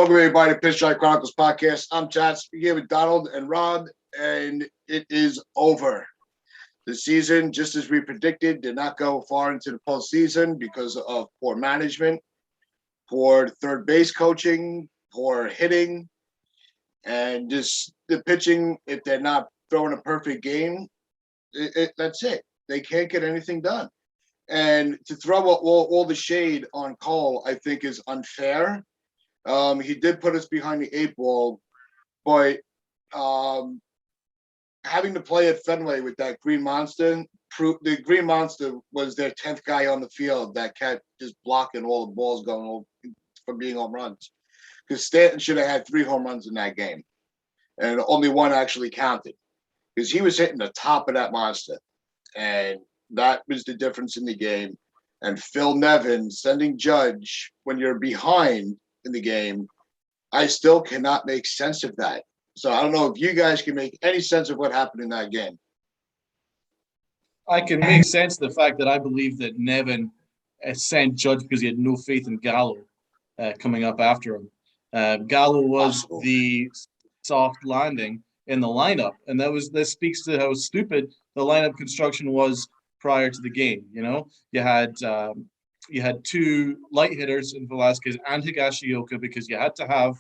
Welcome everybody to PinstripeChronicles podcast. I'm Tats. We're here with Donald and Rob, and it is over. The season, just as we predicted, did not go far into the postseason because of poor management, poor third base coaching, poor hitting, and just the pitching. If they're not throwing a perfect game, that's it. They can't get anything done. And to throw all the shade on Cole, I think, is unfair. He did put us behind the eight ball, but having to play at Fenway with that Green Monster, the Green Monster was their 10th guy on the field that kept just blocking all the balls going from being home runs. Because Stanton should have had 3 home runs in that game, and only one actually counted because he was hitting the top of that monster, and that was the difference in the game. And Phil Nevin sending Judge when you're behind in the game, I still cannot make sense of that. So I don't know if you guys can make any sense of what happened in that game. I can make sense of the fact that I believe that Nevin sent Judge because he had no faith in Gallo coming up after him. Gallo was the soft landing in the lineup, and this speaks to how stupid the lineup construction was prior to the game. You know, you had 2 light hitters in Velasquez and Higashioka because you had to have,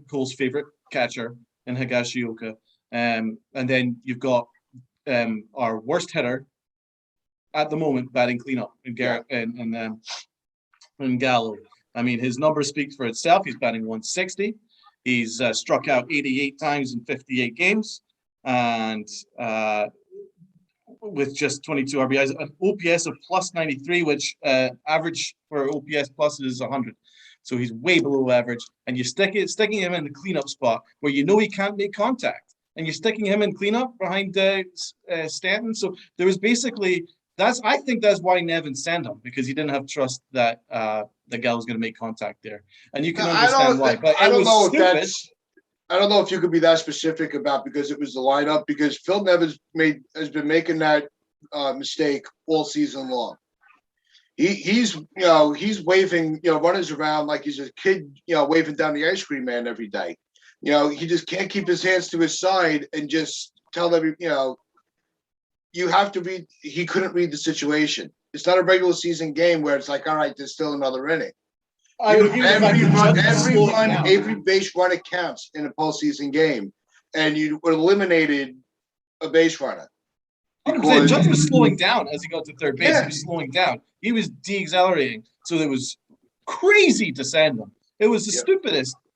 Cole's favorite catcher in Higashioka. And then you've got our worst hitter at the moment batting cleanup in Garrett and Gallo. I mean, his number speaks for itself. He's batting 160. He's struck out 88 times in 58 games. And with just 22 RBIs, an OPS of plus 93, which average for OPS plus is 100. So he's way below average. And you're sticking him in the cleanup spot where you know he can't make contact. And you're sticking him in cleanup behind Stanton. So there was basically, I think that's why Nevin sent him, because he didn't have trust that the guy was going to make contact there. And you can understand why. But I don't know stupid. I don't know if you could be that specific about because it was the lineup, because Phil Nevin has been making that mistake all season long. He's waving runners around like he's a kid waving down the ice cream man every day. He just can't keep his hands to his side and just tell them you have to read. He couldn't read the situation. It's not a regular season game where it's like, all right, there's still another inning. Every base runner counts in a postseason game, and you eliminated a base runner. Judge was slowing down as he got to third base. Yeah. He was slowing down. He was de-accelerating, so it was crazy to send him. It was the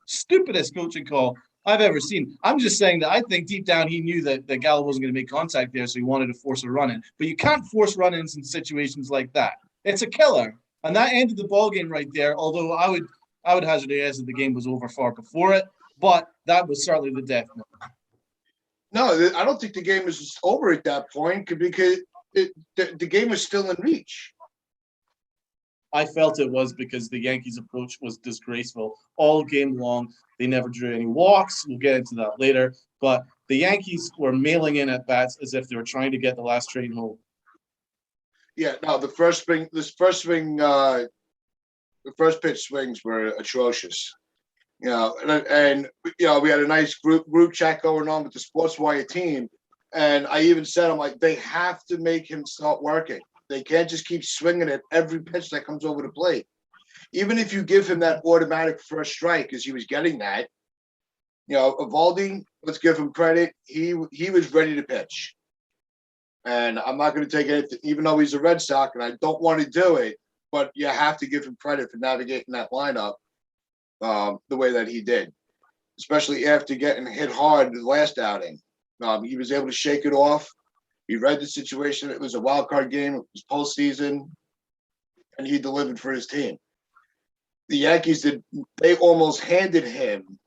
stupidest coaching call I've ever seen. I'm just saying that I think deep down he knew that Gallo wasn't going to make contact there, so he wanted to force a run-in. But you can't force run-ins in situations like that. It's a killer. And that ended the ball game right there. Although I would hazard a guess that the game was over far before it, but that was certainly the death knell. No, I don't think the game was over at that point because the game was still in reach. I felt it was because the Yankees' approach was disgraceful all game long. They never drew any walks. We'll get into that later. But the Yankees were mailing in at bats as if they were trying to get the last train home. Yeah, no, the first pitch swings were atrocious. And we had a nice group chat going on with the Sports Wire team, and I even said, I'm like, they have to make him start working. They can't just keep swinging at every pitch that comes over the plate. Even if you give him that automatic first strike, because he was getting that. Eovaldi, let's give him credit. He was ready to pitch. And I'm not going to take anything, even though he's a Red Sox, and I don't want to do it, but you have to give him credit for navigating that lineup the way that he did, especially after getting hit hard the last outing. He was able to shake it off. He read the situation. It was a wild card game. It was postseason, and he delivered for his team. The Yankees they almost handed him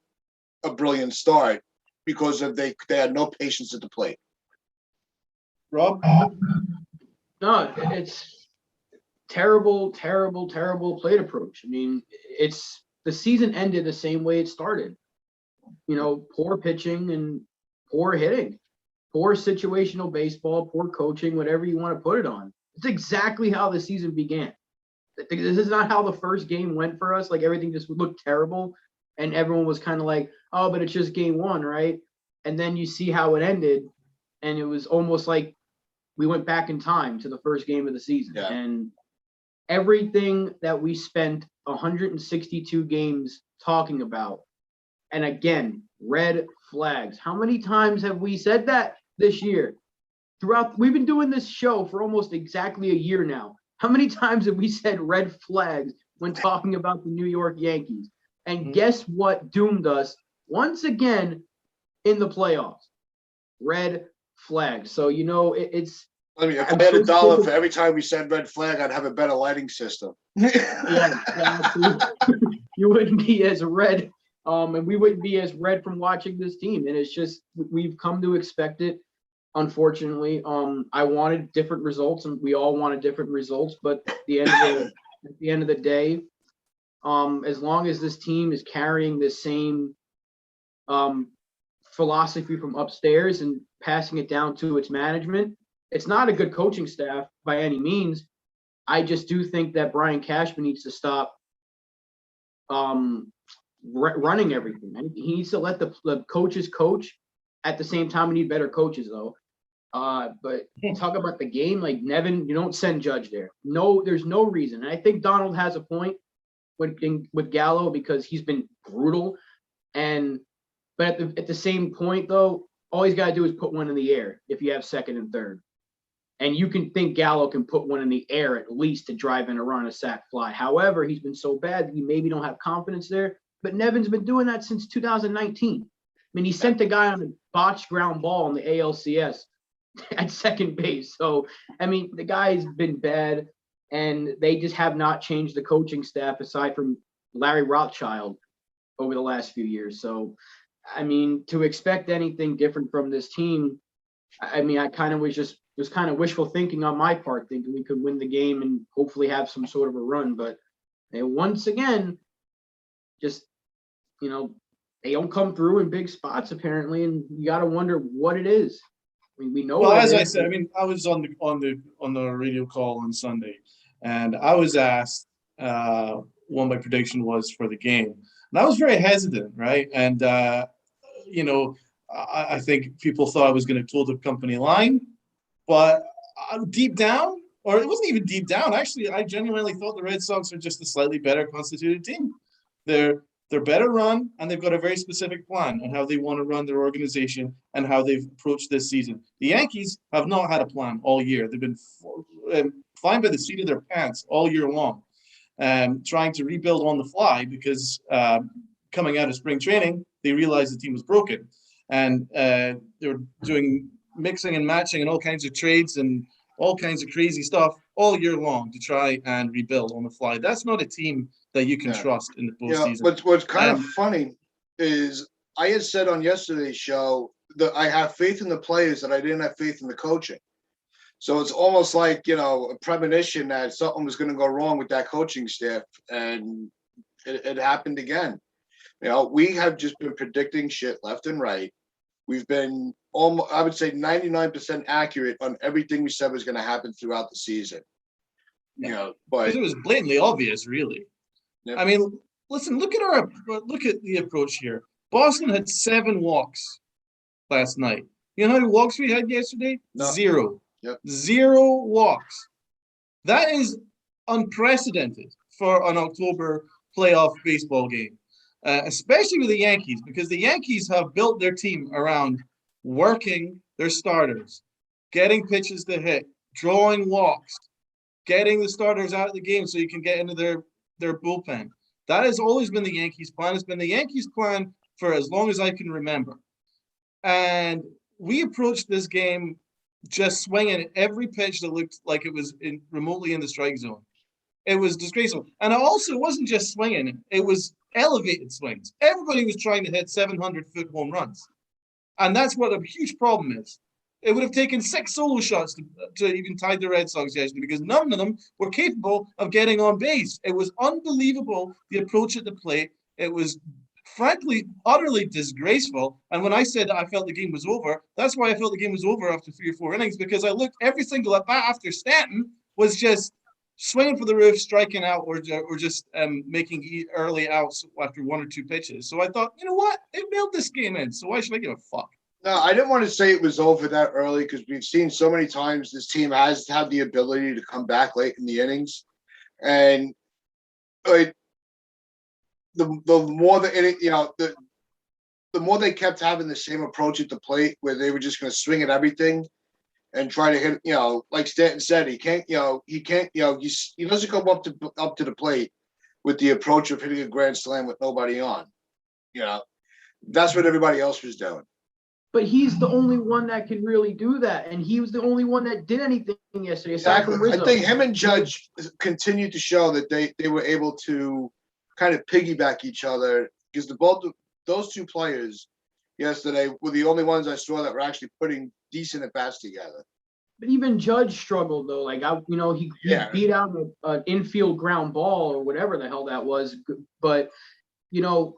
a brilliant start because they had no patience at the plate. Rob? No, it's terrible plate approach. I mean, the season ended the same way it started. Poor pitching and poor hitting, poor situational baseball, poor coaching, whatever you want to put it on. It's exactly how the season began. This is not how the first game went for us. Like everything just looked terrible, and everyone was kind of like, "Oh, but it's just game one, right?" And then you see how it ended, and it was almost like we went back in time to the first game of the season. Yeah. And everything that we spent 162 games talking about, and again, red flags. How many times have we said that this year? We've been doing this show for almost exactly a year now. How many times have we said red flags when talking about the New York Yankees? And guess what doomed us once again in the playoffs? Red flags. So, it's. I mean, if I had $1 for every time we said red flag, I'd have a better lighting system. Yeah, you wouldn't be as red, and we wouldn't be as red from watching this team. And it's just, we've come to expect it. Unfortunately, I wanted different results, and we all wanted different results. But at the end of the day, as long as this team is carrying the same philosophy from upstairs and passing it down to its management, it's not a good coaching staff by any means. I just do think that Brian Cashman needs to stop running everything. He needs to let the coaches coach. At the same time, we need better coaches, though. But talk about the game, like Nevin, you don't send Judge there. No, there's no reason. And I think Donald has a point with Gallo because he's been brutal. But at the same point, though, all he's got to do is put one in the air if you have second and third. And you can think Gallo can put one in the air at least to drive in a run, a sac fly. However, he's been so bad that you maybe don't have confidence there. But Nevin's been doing that since 2019. I mean, he sent the guy on a botched ground ball in the ALCS at second base. So, I mean, the guy's been bad, and they just have not changed the coaching staff aside from Larry Rothschild over the last few years. So, I mean, to expect anything different from this team, I mean, I kind of was kind of wishful thinking on my part, thinking we could win the game and hopefully have some sort of a run. But once again, just, they don't come through in big spots apparently, and you got to wonder what it is. I mean, we know. Well, as I said, I mean, I was on the radio call on Sunday, and I was asked what my prediction was for the game, and I was very hesitant, right? And I think people thought I was going to toe the company line, but deep down, or it wasn't even deep down. Actually, I genuinely thought the Red Sox are just a slightly better constituted team. They're better run, and they've got a very specific plan on how they want to run their organization and how they've approached this season. The Yankees have not had a plan all year. They've been flying by the seat of their pants all year long, trying to rebuild on the fly because coming out of spring training, they realized the team was broken. And they were doing mixing and matching and all kinds of trades and all kinds of crazy stuff all year long to try and rebuild on the fly. That's not a team that you can trust in the postseason. Yeah, what's kind of funny is I had said on yesterday's show that I have faith in the players that I didn't have faith in the coaching. So it's almost like, a premonition that something was going to go wrong with that coaching staff, and it happened again. We have just been predicting shit left and right. We've been almost, I would say 99% accurate on everything we said was going to happen throughout the season. But it was blatantly obvious, really. Yep. I mean, listen, look at the approach here. Boston had 7 walks last night. You know how many walks we had yesterday? No. 0. Yep. 0 walks. That is unprecedented for an October playoff baseball game. Especially with the Yankees, because the Yankees have built their team around working their starters, getting pitches to hit, drawing walks, getting the starters out of the game so you can get into their bullpen. That has always been the Yankees' plan. It's been the Yankees' plan for as long as I can remember. And we approached this game just swinging every pitch that looked like it was remotely in the strike zone. It was disgraceful. And it also wasn't just swinging. It was elevated swings. Everybody was trying to hit 700-foot home runs. And that's what a huge problem is. It would have taken 6 solo shots to even tie the Red Sox yesterday because none of them were capable of getting on base. It was unbelievable, the approach at the plate. It was, frankly, utterly disgraceful. And when I said I felt the game was over, that's why I felt the game was over after 3 or 4 innings, because I looked every single at bat after Stanton was just swinging for the roof, striking out, or just making early outs after 1 or 2 pitches. So I thought, you know what? They mailed this game in, so why should I give a fuck? No, I didn't want to say it was over that early because we've seen so many times this team has had the ability to come back late in the innings. And like, the more the inning, the more they kept having the same approach at the plate where they were just going to swing at everything and try to hit, like Stanton said, he doesn't come up to the plate with the approach of hitting a grand slam with nobody on. That's what everybody else was doing. But he's the only one that can really do that, and he was the only one that did anything yesterday. Exactly. I think him and Judge continued to show that they were able to kind of piggyback each other because those two players yesterday were the only ones I saw that were actually putting decent at bats together. But even Judge struggled though. Like he beat out an infield ground ball or whatever the hell that was. But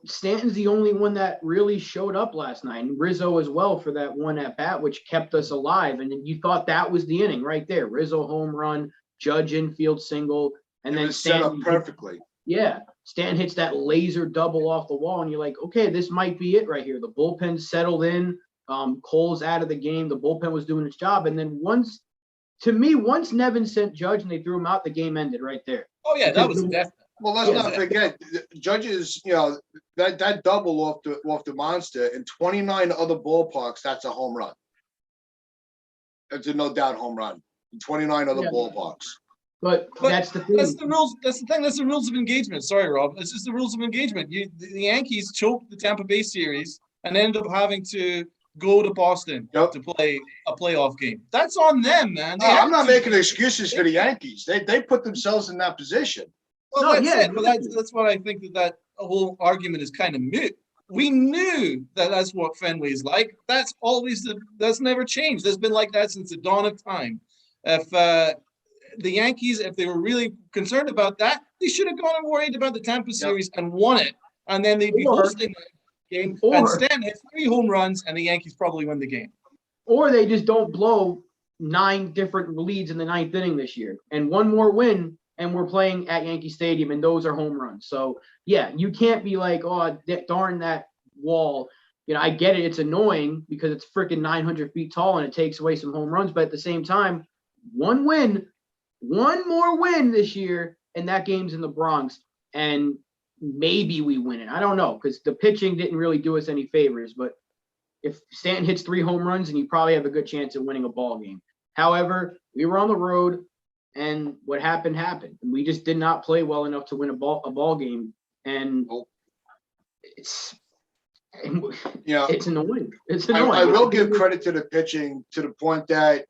Stanton's the only one that really showed up last night, and Rizzo as well for that one at bat, which kept us alive. And then you thought that was the inning right there. Rizzo home run, Judge infield single, and then Stanton set up perfectly. Stanton hits that laser double off the wall, and you're like, okay, this might be it right here. The bullpen settled in. Cole's out of the game. The bullpen was doing its job, and then once Nevin sent Judge and they threw him out, the game ended right there. Oh yeah, that was definite. Well, let's not forget, Judge's, that double off the monster in 29 other ballparks, that's a home run. It's a no doubt home run in 29 other ballparks. But that's the thing. That's the rules. That's the thing. That's the rules of engagement. Sorry, Rob. It's just the rules of engagement. The Yankees choked the Tampa Bay series and ended up having to go to Boston to play a playoff game. That's on them, man. I'm not making excuses for the Yankees. They put themselves in that position. Well, that's it. But that's what I think that whole argument is kind of moot. We knew that's what Fenway is like. That's never changed. It's been like that since the dawn of time. If the Yankees, if they were really concerned about that, they should have gone and worried about the Tampa series and won it, and then they'd be hosting the game. And Stan hits 3 home runs, and the Yankees probably win the game. Or they just don't blow 9 different leads in the 9th inning this year, and one more win. And we're playing at Yankee Stadium, and those are home runs. So, you can't be like, oh, darn that wall. I get it. It's annoying because it's freaking 900 feet tall and it takes away some home runs. But at the same time, one more win this year, and that game's in the Bronx. And maybe we win it. I don't know, because the pitching didn't really do us any favors. But if Stanton hits 3 home runs, and you probably have a good chance of winning a ball game. However, we were on the road. And what happened. We just did not play well enough to win a ball game, and it's annoying. It's annoying. I will give credit to the pitching to the point that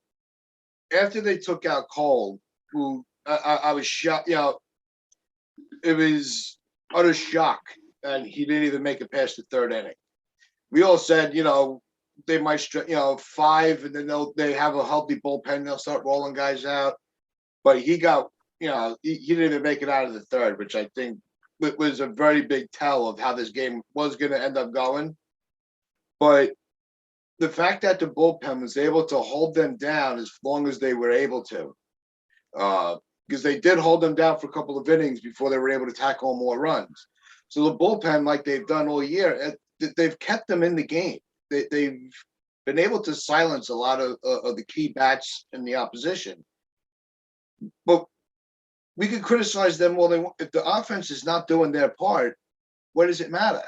after they took out Cole, who I was shocked. It was utter shock, and he didn't even make it past the 3rd inning. We all said, they might, 5, and then they have a healthy bullpen. They'll start rolling guys out. But he got, he didn't even make it out of the 3rd, which I think was a very big tell of how this game was going to end up going. But the fact that the bullpen was able to hold them down as long as they were able to, because they did hold them down for a couple of innings before they were able to tack on more runs. So the bullpen, like they've done all year, they've kept them in the game. They've been able to silence a lot of the key bats in the opposition. But we can criticize them all they want. If the offense is not doing their part, what does it matter?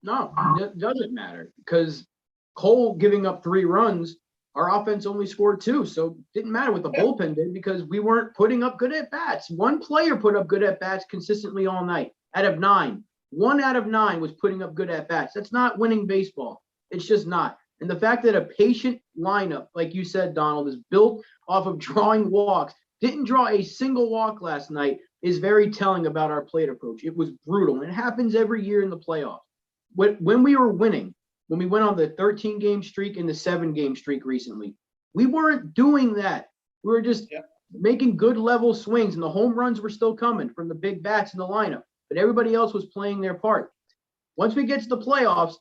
No, it doesn't matter, because Cole giving up 3 runs, our offense only scored 2. So it didn't matter what the bullpen did because we weren't putting up good at-bats. One player put up good at-bats consistently all night out of 9. 1 out of 9 was putting up good at-bats. That's not winning baseball. It's just not. And the fact that a patient lineup, like you said, Donald, is built off of drawing walks, didn't draw a single walk last night, is very telling about our plate approach. It was brutal. And it happens every year in the playoffs. When we were winning, when we went on the 13-game streak and the 7-game streak recently, we weren't doing that. We were just making good level swings, and the home runs were still coming from the big bats in the lineup. But everybody else was playing their part. Once we get to the playoffs,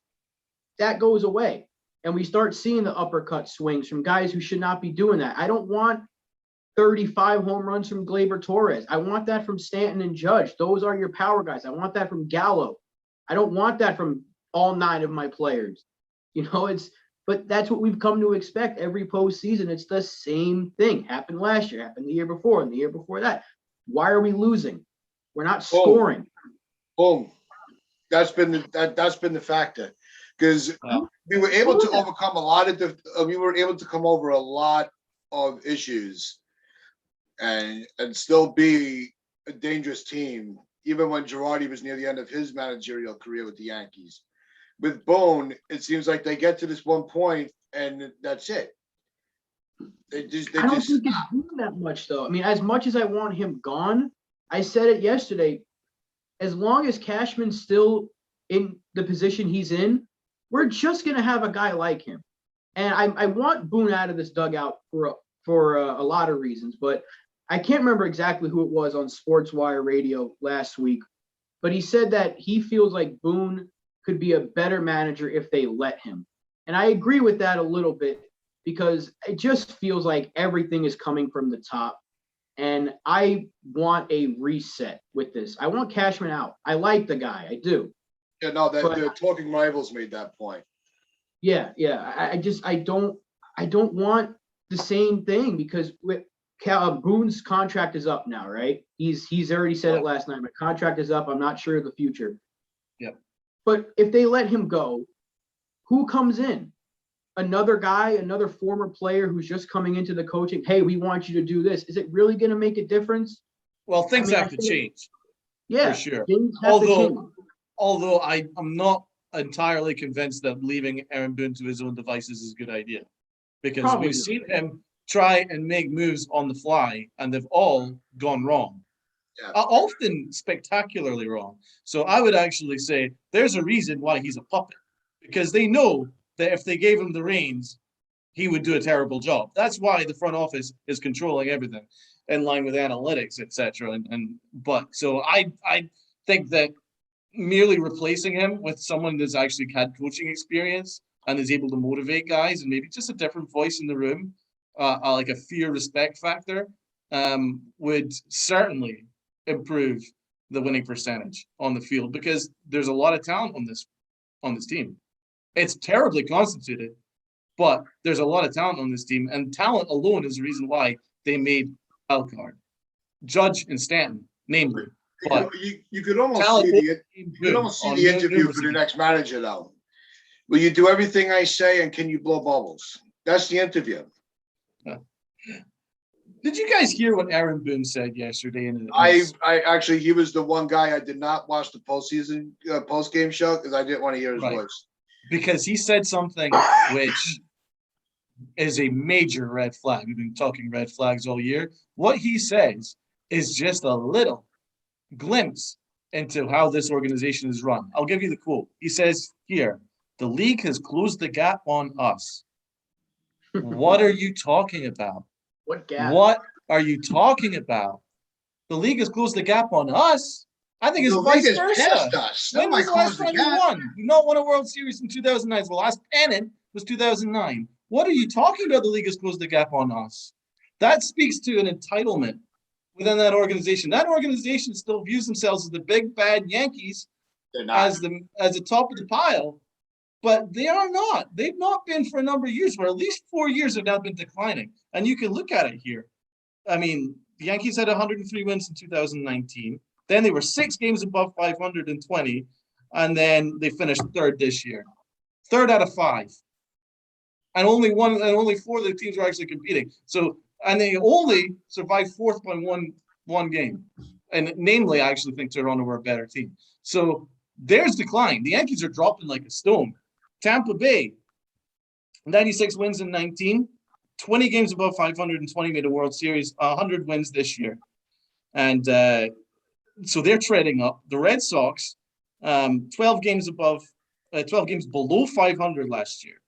that goes away. And we start seeing the uppercut swings from guys who should not be doing that. I don't want 35 home runs from Gleyber Torres. I want that from Stanton and Judge. Those are your power guys. I want that from Gallo. I don't want that from all 9 of my players. But that's what we've come to expect every postseason. It's the same thing. Happened last year, happened the year before, and the year before that. Why are we losing? We're not scoring. Boom. That's been the factor, because we were able to overcome we were able to come over a lot of issues and still be a dangerous team, even when Girardi was near the end of his managerial career with the Yankees. With Boone, it seems like they get to this one point and that's it. I don't think it's doing that much, though. I mean, as much as I want him gone, I said it yesterday, as long as Cashman's still in the position he's in, we're just going to have a guy like him. And I want Boone out of this dugout for a lot of reasons, but I can't remember exactly who it was on SportsWire Radio last week, but he said that he feels like Boone could be a better manager if they let him. And I agree with that a little bit, because it just feels like everything is coming from the top. And I want a reset with this. I want Cashman out. I like the guy. I do. Yeah, no, the Talking Rivals made that point. Yeah. I don't want the same thing, because with Boone's contract is up now, right? He's already said it last night. My contract is up. I'm not sure of the future. Yeah. But if they let him go, who comes in? Another guy, another former player who's just coming into the coaching. Hey, we want you to do this. Is it really going to make a difference? Well, things have to change. Yeah, for sure. Although I'm not entirely convinced that leaving Aaron Boone to his own devices is a good idea, because we've seen him try and make moves on the fly, and they've all gone wrong. Yeah. Often spectacularly wrong. So I would actually say there's a reason why he's a puppet, because they know that if they gave him the reins, he would do a terrible job. That's why the front office is controlling everything in line with analytics, etc. But I think that merely replacing him with someone that's actually had coaching experience and is able to motivate guys, and maybe just a different voice in the room, like a fear respect factor, would certainly improve the winning percentage on the field, because there's a lot of talent on this team. It's terribly constituted, but there's a lot of talent on this team, and talent alone is the reason why they made Alcard, Judge, and Stanton, namely. But you could almost see the interview for the next manager, though. Will you do everything I say, and can you blow bubbles? That's the interview. Did you guys hear what Aaron Boone said yesterday? I actually, he was the one guy I did not watch the post-game show, because I didn't want to hear his voice. Because he said something which is a major red flag. We've been talking red flags all year. What he says is just a little glimpse into how this organization is run. I'll give you the quote. He says here, "The league has closed the gap on us." What are you talking about? What gap? What are you talking about? The league has closed the gap on us? I think it's vice versa. When was the last time you won? You not won a World Series in 2009. The last pennant was 2009. What are you talking about? The league has closed the gap on us. That speaks to an entitlement within that organization. That organization still views themselves as the big bad Yankees, as the top of the pile, but they are not. They've not been for a number of years. For at least 4 years have now been declining, and you can look at it here. I mean, the Yankees had 103 wins in 2019. Then they were 6 games above 520, and then they finished third this year, 3rd out of 5, and only 4 of the teams were actually competing. So, and they only survived 4th by one game, and namely, I actually think Toronto were a better team. So there's decline. The Yankees are dropping like a stone. Tampa Bay, 96 wins in 19, 20 games above 520, made a World Series, 100 wins this year, and so they're trading up. The Red Sox, 12 games below 500 last year,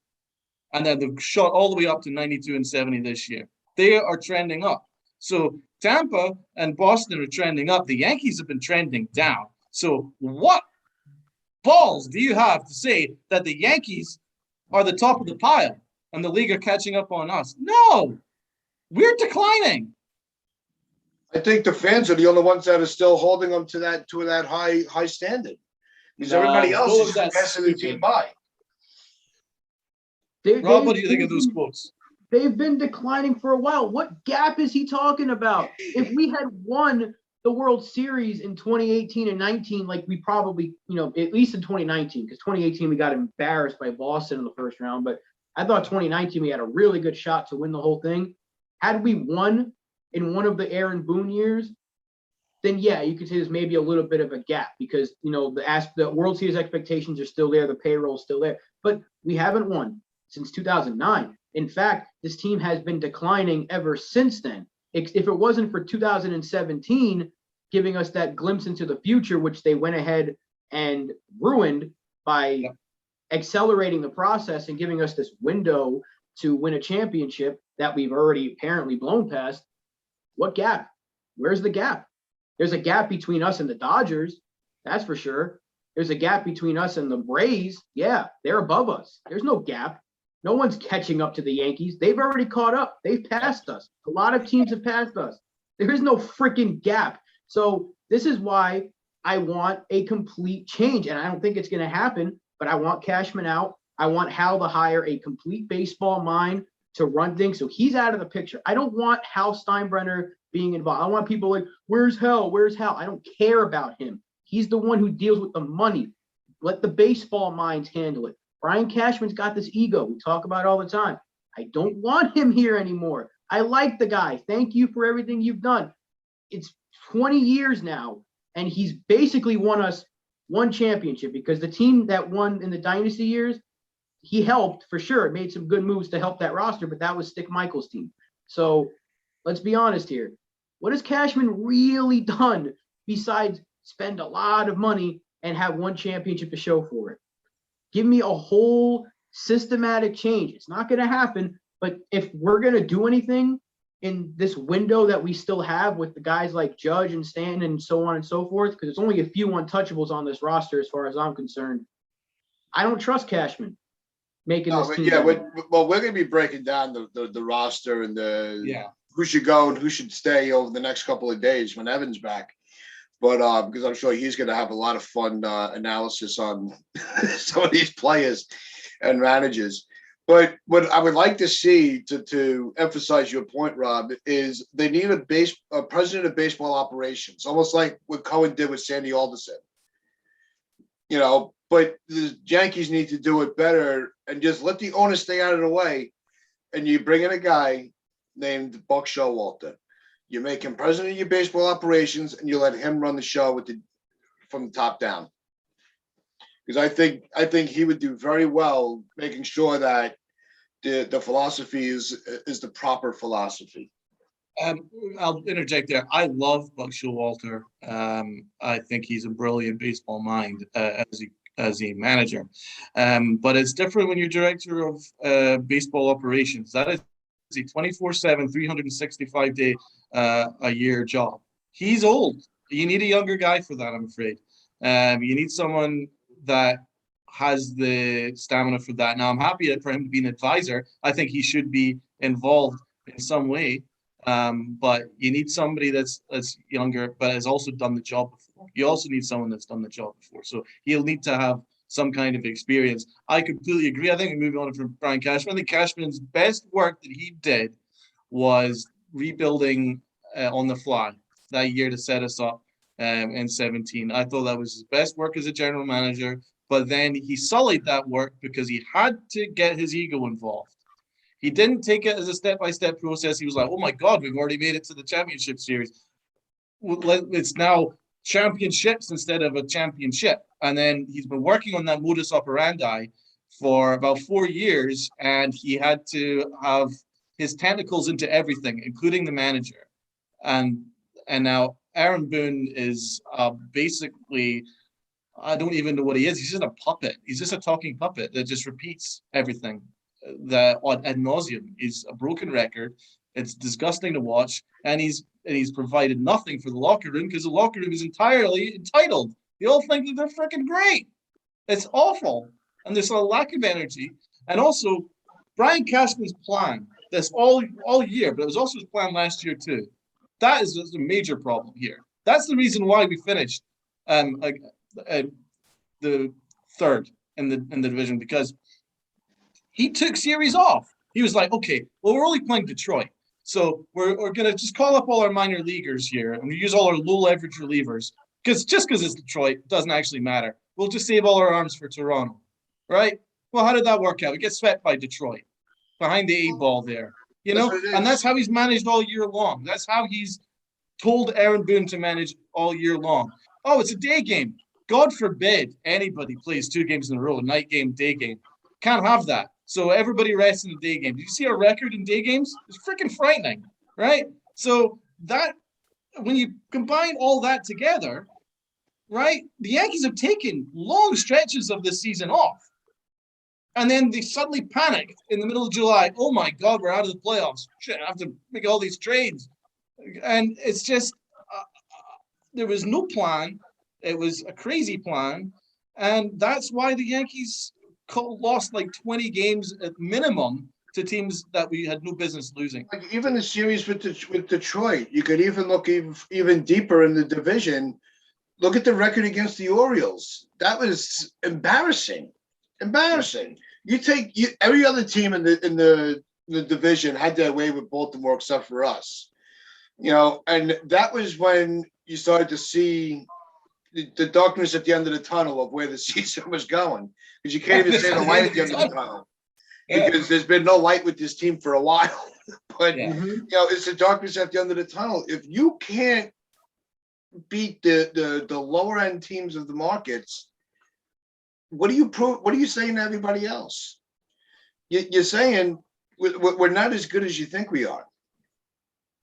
and then they've shot all the way up to 92 and 70 this year. They are trending up. So Tampa and Boston are trending up. The Yankees have been trending down. So what balls do you have to say that the Yankees are the top of the pile and the league are catching up on us? No, we're declining. I think the fans are the only ones that are still holding them to that high standard, because everybody else is just passing the team by. Rob, what do you think of those quotes? They've been declining for a while. What gap is he talking about? If we had won the World Series in 2018 and 19, like we probably, at least in 2019, because 2018 we got embarrassed by Boston in the first round, but I thought 2019 we had a really good shot to win the whole thing. Had we won in one of the Aaron Boone years, then yeah, you could say there's maybe a little bit of a gap because the World Series expectations are still there, the payroll's still there, but we haven't won since 2009. In fact, this team has been declining ever since then. If it wasn't for 2017 giving us that glimpse into the future, which they went ahead and ruined by accelerating the process and giving us this window to win a championship that we've already apparently blown past, what gap? Where's the gap? There's a gap between us and the Dodgers, that's for sure. There's a gap between us and the Braves. Yeah, they're above us. There's no gap. No one's catching up to the Yankees. They've already caught up. They've passed us. A lot of teams have passed us. There is no freaking gap. So this is why I want a complete change. And I don't think it's going to happen, but I want Cashman out. I want Hal to hire a complete baseball mind to run things. So he's out of the picture. I don't want Hal Steinbrenner being involved. I want people like, where's Hal? Where's Hal? I don't care about him. He's the one who deals with the money. Let the baseball minds handle it. Brian Cashman's got this ego we talk about all the time. I don't want him here anymore. I like the guy. Thank you for everything you've done. It's 20 years now, and he's basically won us one championship because the team that won in the dynasty years, he helped for sure, made some good moves to help that roster, but that was Stick Michael's team. So let's be honest here. What has Cashman really done besides spend a lot of money and have one championship to show for it? Give me a whole systematic change. It's not going to happen, but if we're going to do anything in this window that we still have with the guys like Judge and Stanton and so on and so forth, because there's only a few untouchables on this roster as far as I'm concerned, I don't trust Cashman making this team. Yeah, we're going to be breaking down the roster and who should go and who should stay over the next couple of days when Evan's back. But because I'm sure he's going to have a lot of fun analysis on some of these players and managers. But what I would like to see to emphasize your point, Rob, is they need a president of baseball operations, almost like what Cohen did with Sandy Alderson. But the Yankees need to do it better and just let the owner stay out of the way. And you bring in a guy named Buck Showalter. You make him president of your baseball operations, and you let him run the show from the top down. Because I think he would do very well making sure that the philosophy is the proper philosophy. I'll interject there. I love Buck Showalter. I think he's a brilliant baseball mind as a manager. But it's different when you're director of baseball operations. That is a 24/7, 365-day a year job. He's old. You need a younger guy for that, I'm afraid. You need someone that has the stamina for that. Now, I'm happy for him to be an advisor. I think he should be involved in some way. But you need somebody that's younger, but has also done the job before. You also need someone that's done the job before. So he'll need to have some kind of experience. I completely agree. I think we move on from Brian Cashman. I think Cashman's best work that he did was rebuilding on the fly that year to set us up in 17. I thought that was his best work as a general manager, but then he sullied that work because he had to get his ego involved. He didn't take it as a step-by-step process. He was like, oh my God, we've already made it to the championship series. It's now championships instead of a championship. And then he's been working on that modus operandi for about 4 years, and he had to have his tentacles into everything, including the manager. And now Aaron Boone is basically, I don't even know what he is. He's just a puppet. He's just a talking puppet that just repeats everything that ad nauseum. Is a broken record. It's disgusting to watch, and he's provided nothing for the locker room because the locker room is entirely entitled. They all think that they're freaking great. It's awful, and there's a lack of energy. And also, Brian Cashman's plan, this all year, but it was also his plan last year too, That is a major problem here. That's the reason why we finished the third in the division, because he took series off. He was like, okay, well, we're only playing Detroit. So we're going to just call up all our minor leaguers here and we use all our low leverage relievers because it's Detroit, it doesn't actually matter. We'll just save all our arms for Toronto, right? Well, how did that work out? We get swept by Detroit behind the 8-ball there, and that's how he's managed all year long. That's how he's told Aaron Boone to manage all year long. Oh, it's a day game. God forbid anybody plays 2 games in a row, night game, day game. Can't have that. So everybody rests in the day game. Did you see our record in day games? It's freaking frightening, right? So that when you combine all that together, right, the Yankees have taken long stretches of this season off. And then they suddenly panicked in the middle of July. Oh, my God, we're out of the playoffs. Shit, I have to make all these trades. And it's just there was no plan. It was a crazy plan. And that's why the Yankees lost like 20 games at minimum to teams that we had no business losing. Like even the series with Detroit, you could even look even deeper in the division. Look at the record against the Orioles. That was embarrassing. Embarrassing. Every other team in the division had their way with Baltimore except for us. And that was when you started to see the darkness at the end of the tunnel of where the season was going, because you can't even see the light at the end of the tunnel because there's been no light with this team for a while. But it's the darkness at the end of the tunnel. If you can't beat the lower end teams of the markets, what are you saying to everybody else? You're saying we're not as good as you think we are.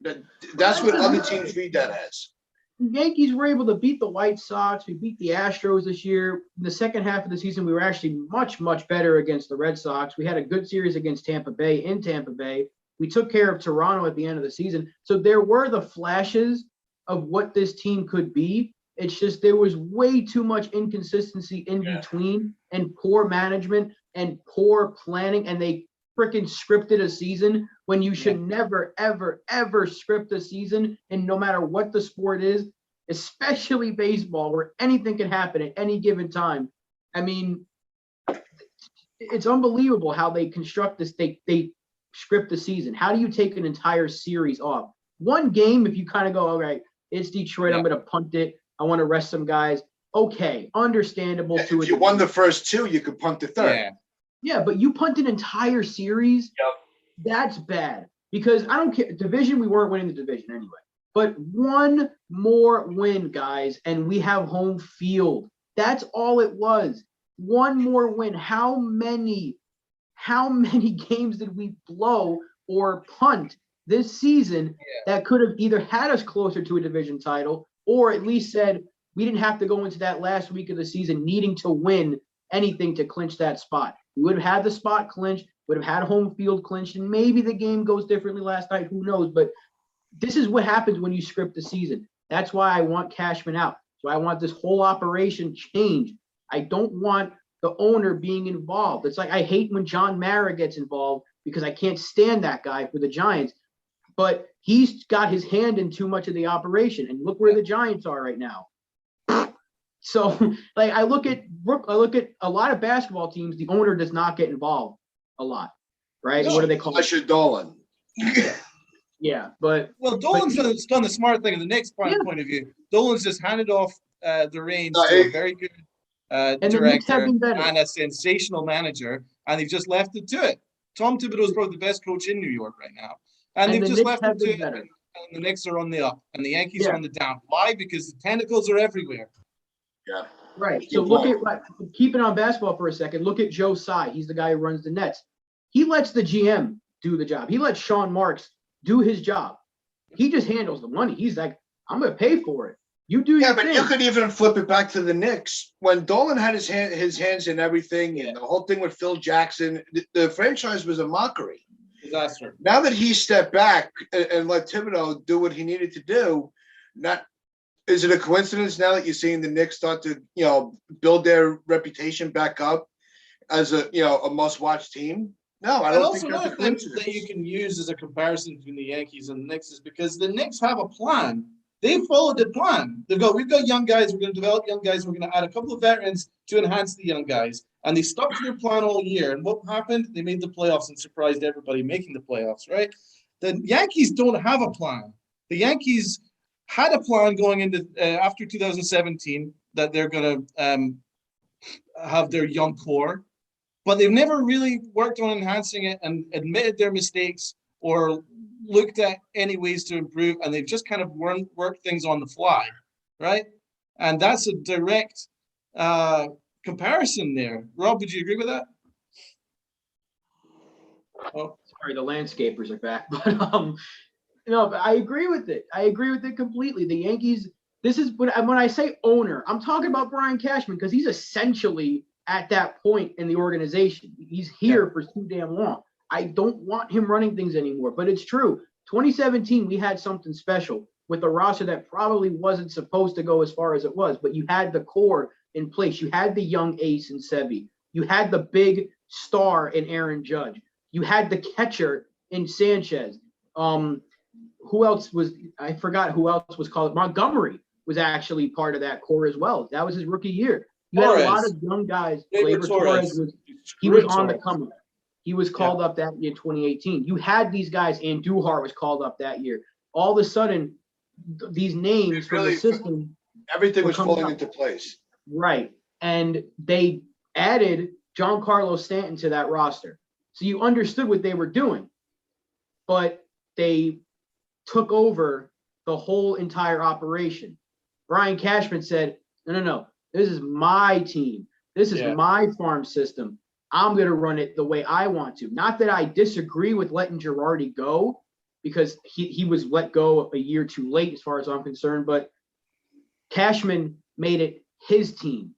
That's what other teams read that as. Yankees were able to beat the White Sox. We beat the Astros this year. In the second half of the season, we were actually much, much better against the Red Sox. We had a good series against Tampa Bay in Tampa Bay. We took care of Toronto at the end of the season. So there were the flashes of what this team could be. It's just there was way too much inconsistency in between and poor management and poor planning. And they freaking scripted a season when you should never, ever, ever script a season. And no matter what the sport is, especially baseball, where anything can happen at any given time. I mean, it's unbelievable how they construct this. They script the season. How do you take an entire series off? One game, if you kind of go, all right, it's Detroit, I'm going to punt it. I want to rest some guys. Okay, understandable. If you won the first 2, you could punt the third. Yeah, but you punt an entire series, that's bad. Because I don't care. Division, we weren't winning the division anyway. But one more win, guys, and we have home field. That's all it was. One more win. How many games did we blow or punt this season that could have either had us closer to a division title or at least said we didn't have to go into that last week of the season needing to win anything to clinch that spot? We would have had the spot clinched, would have had home field clinched, and maybe the game goes differently last night. Who knows? But this is what happens when you script the season. That's why I want Cashman out. So I want this whole operation changed. I don't want the owner being involved. It's like I hate when John Mara gets involved because I can't stand that guy for the Giants. But he's got his hand in too much of the operation. And look where the Giants are right now. So, like, I look at a lot of basketball teams, the owner does not get involved a lot, right? What do they call it? Dolan. Yeah, but Dolan's done the smart thing in the Knicks' point of view. Dolan's just handed off the reins to a very good director and a sensational manager, and they've just left it to it. Tom Thibodeau's probably the best coach in New York right now, and they've just left it to it. And the Knicks are on the up, and the Yankees are on the down. Why? Because the tentacles are everywhere. Yeah. Right. So keep it on basketball for a second. Look at Joe Tsai. He's the guy who runs the Nets. He lets the GM do the job. He lets Sean Marks do his job. He just handles the money. He's like, I'm going to pay for it. You do your thing. Yeah, but you could even flip it back to the Knicks. When Dolan had his hands in everything and the whole thing with Phil Jackson, the franchise was a mockery. Disaster. Now that he stepped back and let Thibodeau do what he needed to do, is it a coincidence now that you're seeing the Knicks start to, build their reputation back up as a must-watch team? No, I And don't also think that's a another thing coincidence. that you can use as a comparison between the Yankees and the Knicks is because the Knicks have a plan. They followed the plan. We've got young guys. We're going to develop young guys. We're going to add a couple of veterans to enhance the young guys. And they stuck to their plan all year. And what happened? They made the playoffs and surprised everybody making the playoffs, right? The Yankees don't have a plan. The Yankees had a plan going into after 2017 that they're going to have their young core, but they've never really worked on enhancing it and admitted their mistakes or looked at any ways to improve, and they've just kind of worked things on the fly, right? And that's a direct comparison there. Rob, would you agree with that? Oh. Sorry, the landscapers are back, but no, but I agree with it. I agree with it completely. The Yankees, this is when I say owner, I'm talking about Brian Cashman because he's essentially at that point in the organization. He's here for too damn long. I don't want him running things anymore, but it's true. 2017, we had something special with a roster that probably wasn't supposed to go as far as it was, but you had the core in place. You had the young ace in Sevy. You had the big star in Aaron Judge. You had the catcher in Sanchez. Who else was, I forgot who else was called. Montgomery was actually part of that core as well. That was his rookie year. You had a lot of young guys. Gleyber Torres was on the come up. He was called up that year, 2018. You had these guys, and Duhar was called up that year. All of a sudden, these names from the system. Everything was falling into place. Right. And they added Giancarlo Stanton to that roster. So you understood what they were doing. But they took over the whole entire operation. Brian Cashman said, no. This is my team. This is my farm system. I'm going to run it the way I want to. Not that I disagree with letting Girardi go, because he was let go a year too late as far as I'm concerned, but Cashman made it his team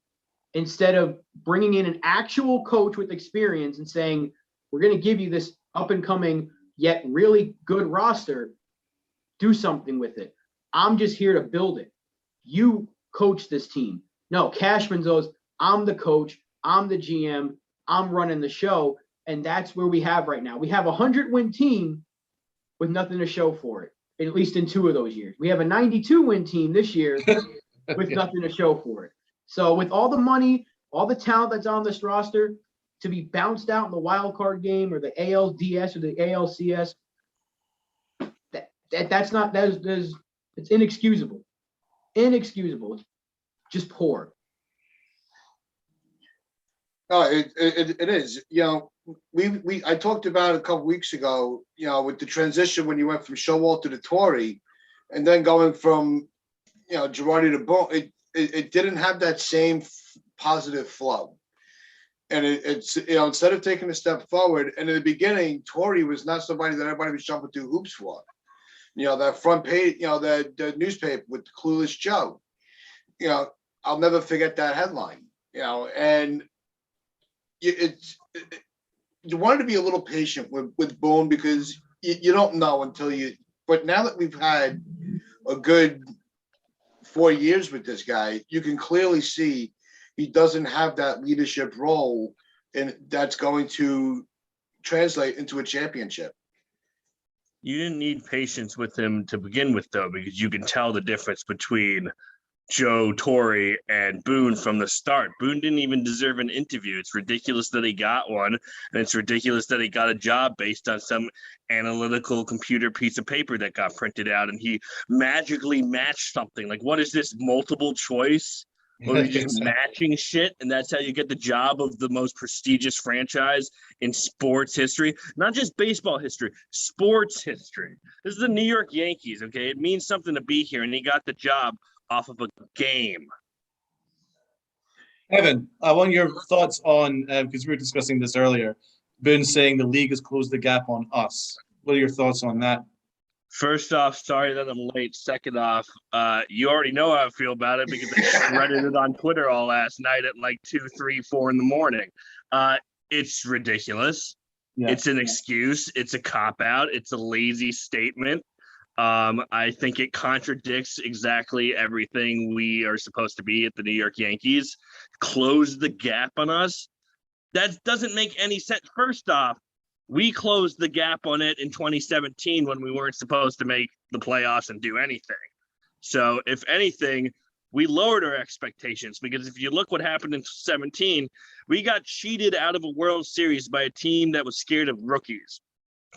instead of bringing in an actual coach with experience and saying, we're going to give you this up-and-coming yet really good roster. Do something with it. I'm just here to build it. You coach this team. No, Cashman goes, I'm the coach. I'm the GM. I'm running the show. And that's where we have right now. We have a 100-win team with nothing to show for it, at least in 2 of those years. We have a 92-win team this year with nothing to show for it. So with all the money, all the talent that's on this roster, to be bounced out in the wild card game or the ALDS or the ALCS, it's inexcusable. Inexcusable. Just poor. No, it is. I talked about it a couple weeks ago, with the transition when you went from Showalter to Torrey, and then going from, Girardi to Boone, it didn't have that same positive flow. And it's instead of taking a step forward, and in the beginning, Torrey was not somebody that everybody was jumping through hoops for. That front page, the newspaper with Clueless Joe. I'll never forget that headline. And you wanted to be a little patient with Boone because you don't know until you. But now that we've had a good 4 years with this guy, you can clearly see he doesn't have that leadership role, and that's going to translate into a championship. You didn't need patience with him to begin with, though, because you can tell the difference between Joe, Torrey, and Boone from the start. Boone didn't even deserve an interview. It's ridiculous that he got one, and it's ridiculous that he got a job based on some analytical computer piece of paper that got printed out, and he magically matched something. Like, what is this, multiple choice? Or you just matching shit, and that's how you get the job of the most prestigious franchise in sports history. Not just baseball history, sports history. This is the New York Yankees, okay? It means something to be here, and he got the job off of a game. Evan, I want your thoughts on, because we were discussing this earlier, Boone saying the league has closed the gap on us. What are your thoughts on that? First off, sorry that I'm late. Second off, you already know how I feel about it because I shredded it on Twitter all last night at like 2, 3, 4 in the morning. It's ridiculous. Yeah. It's an excuse. It's a cop-out. It's a lazy statement. I think it contradicts exactly everything we are supposed to be at the New York Yankees. Close the gap on us? That doesn't make any sense. First off, We closed the gap on it in 2017 when we weren't supposed to make the playoffs and do anything. So if anything, we lowered our expectations, because if you look what happened in 17, we got cheated out of a World Series by a team that was scared of rookies.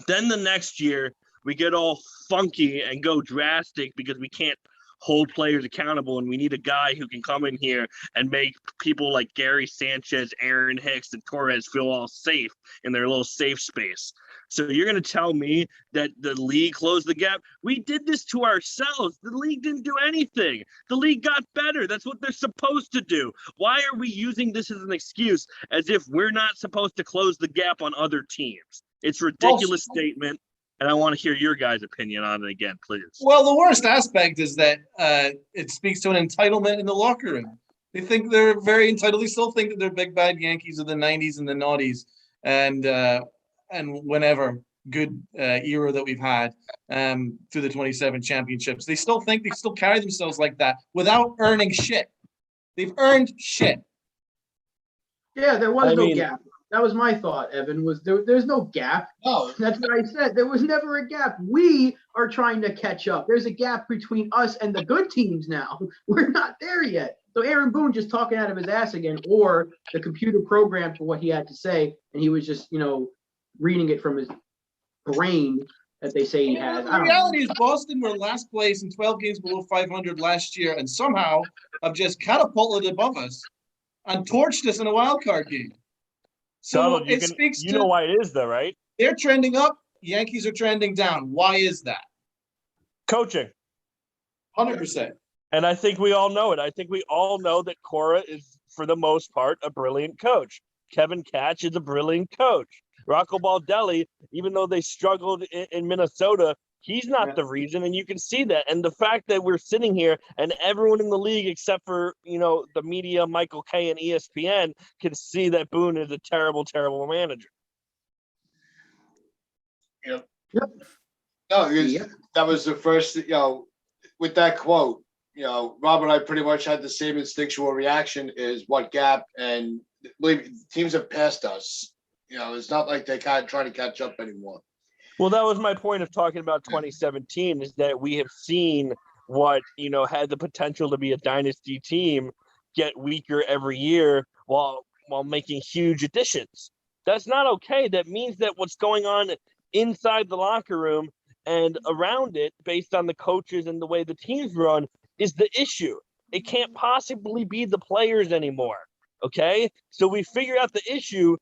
Then the next year, we get all funky and go drastic because we can't hold players accountable, and we need a guy who can come in here and make people like Gary Sanchez, Aaron Hicks, and Torres feel all safe in their little safe space. So you're going to tell me that the league closed the gap? We did this to ourselves. The league didn't do anything. The league got better. That's what they're supposed to do. Why are we using this as an excuse, as if we're not supposed to close the gap on other teams? It's a ridiculous statement. And I want to hear your guys' opinion on it again, please. Well, the worst aspect is that it speaks to an entitlement in the locker room. They think they're very entitled. They still think that they're big bad Yankees of the 90s and the noughties and whenever good era that we've had through the 27 championships. They still think they still carry themselves like that without earning shit. They've earned shit. Yeah, there was no gap. That was my thought, Evan, was there's no gap. No. That's what I said. There was never a gap. We are trying to catch up. There's a gap between us and the good teams now. We're not there yet. So Aaron Boone just talking out of his ass again, or the computer programmed for what he had to say, and he was just, reading it from his brain that they say he has. The reality is Boston were last place in 12 games below 500 last year, and somehow have just catapulted above us and torched us in a wild card game. So Donald, it speaks to, you know why it is, though, right? They're trending up. Yankees are trending down. Why is that? Coaching. 100%. And I think we all know it. I think we all know that Cora is, for the most part, a brilliant coach. Kevin Catch is a brilliant coach. Rocco Baldelli, even though they struggled in Minnesota, he's not the reason, and you can see that. And the fact that we're sitting here and everyone in the league, except for, the media, Michael Kay and ESPN, can see that Boone is a terrible, terrible manager. Yep. No, that was the first, with that quote, Rob and I pretty much had the same instinctual reaction, is what gap, and believe me, teams have passed us. It's not like they can't try to catch up anymore. Well, that was my point of talking about 2017, is that we have seen what, had the potential to be a dynasty team get weaker every year while making huge additions. That's not okay. That means that what's going on inside the locker room and around it, based on the coaches and the way the teams run, is the issue. It can't possibly be the players anymore, okay? So we figure out the issue,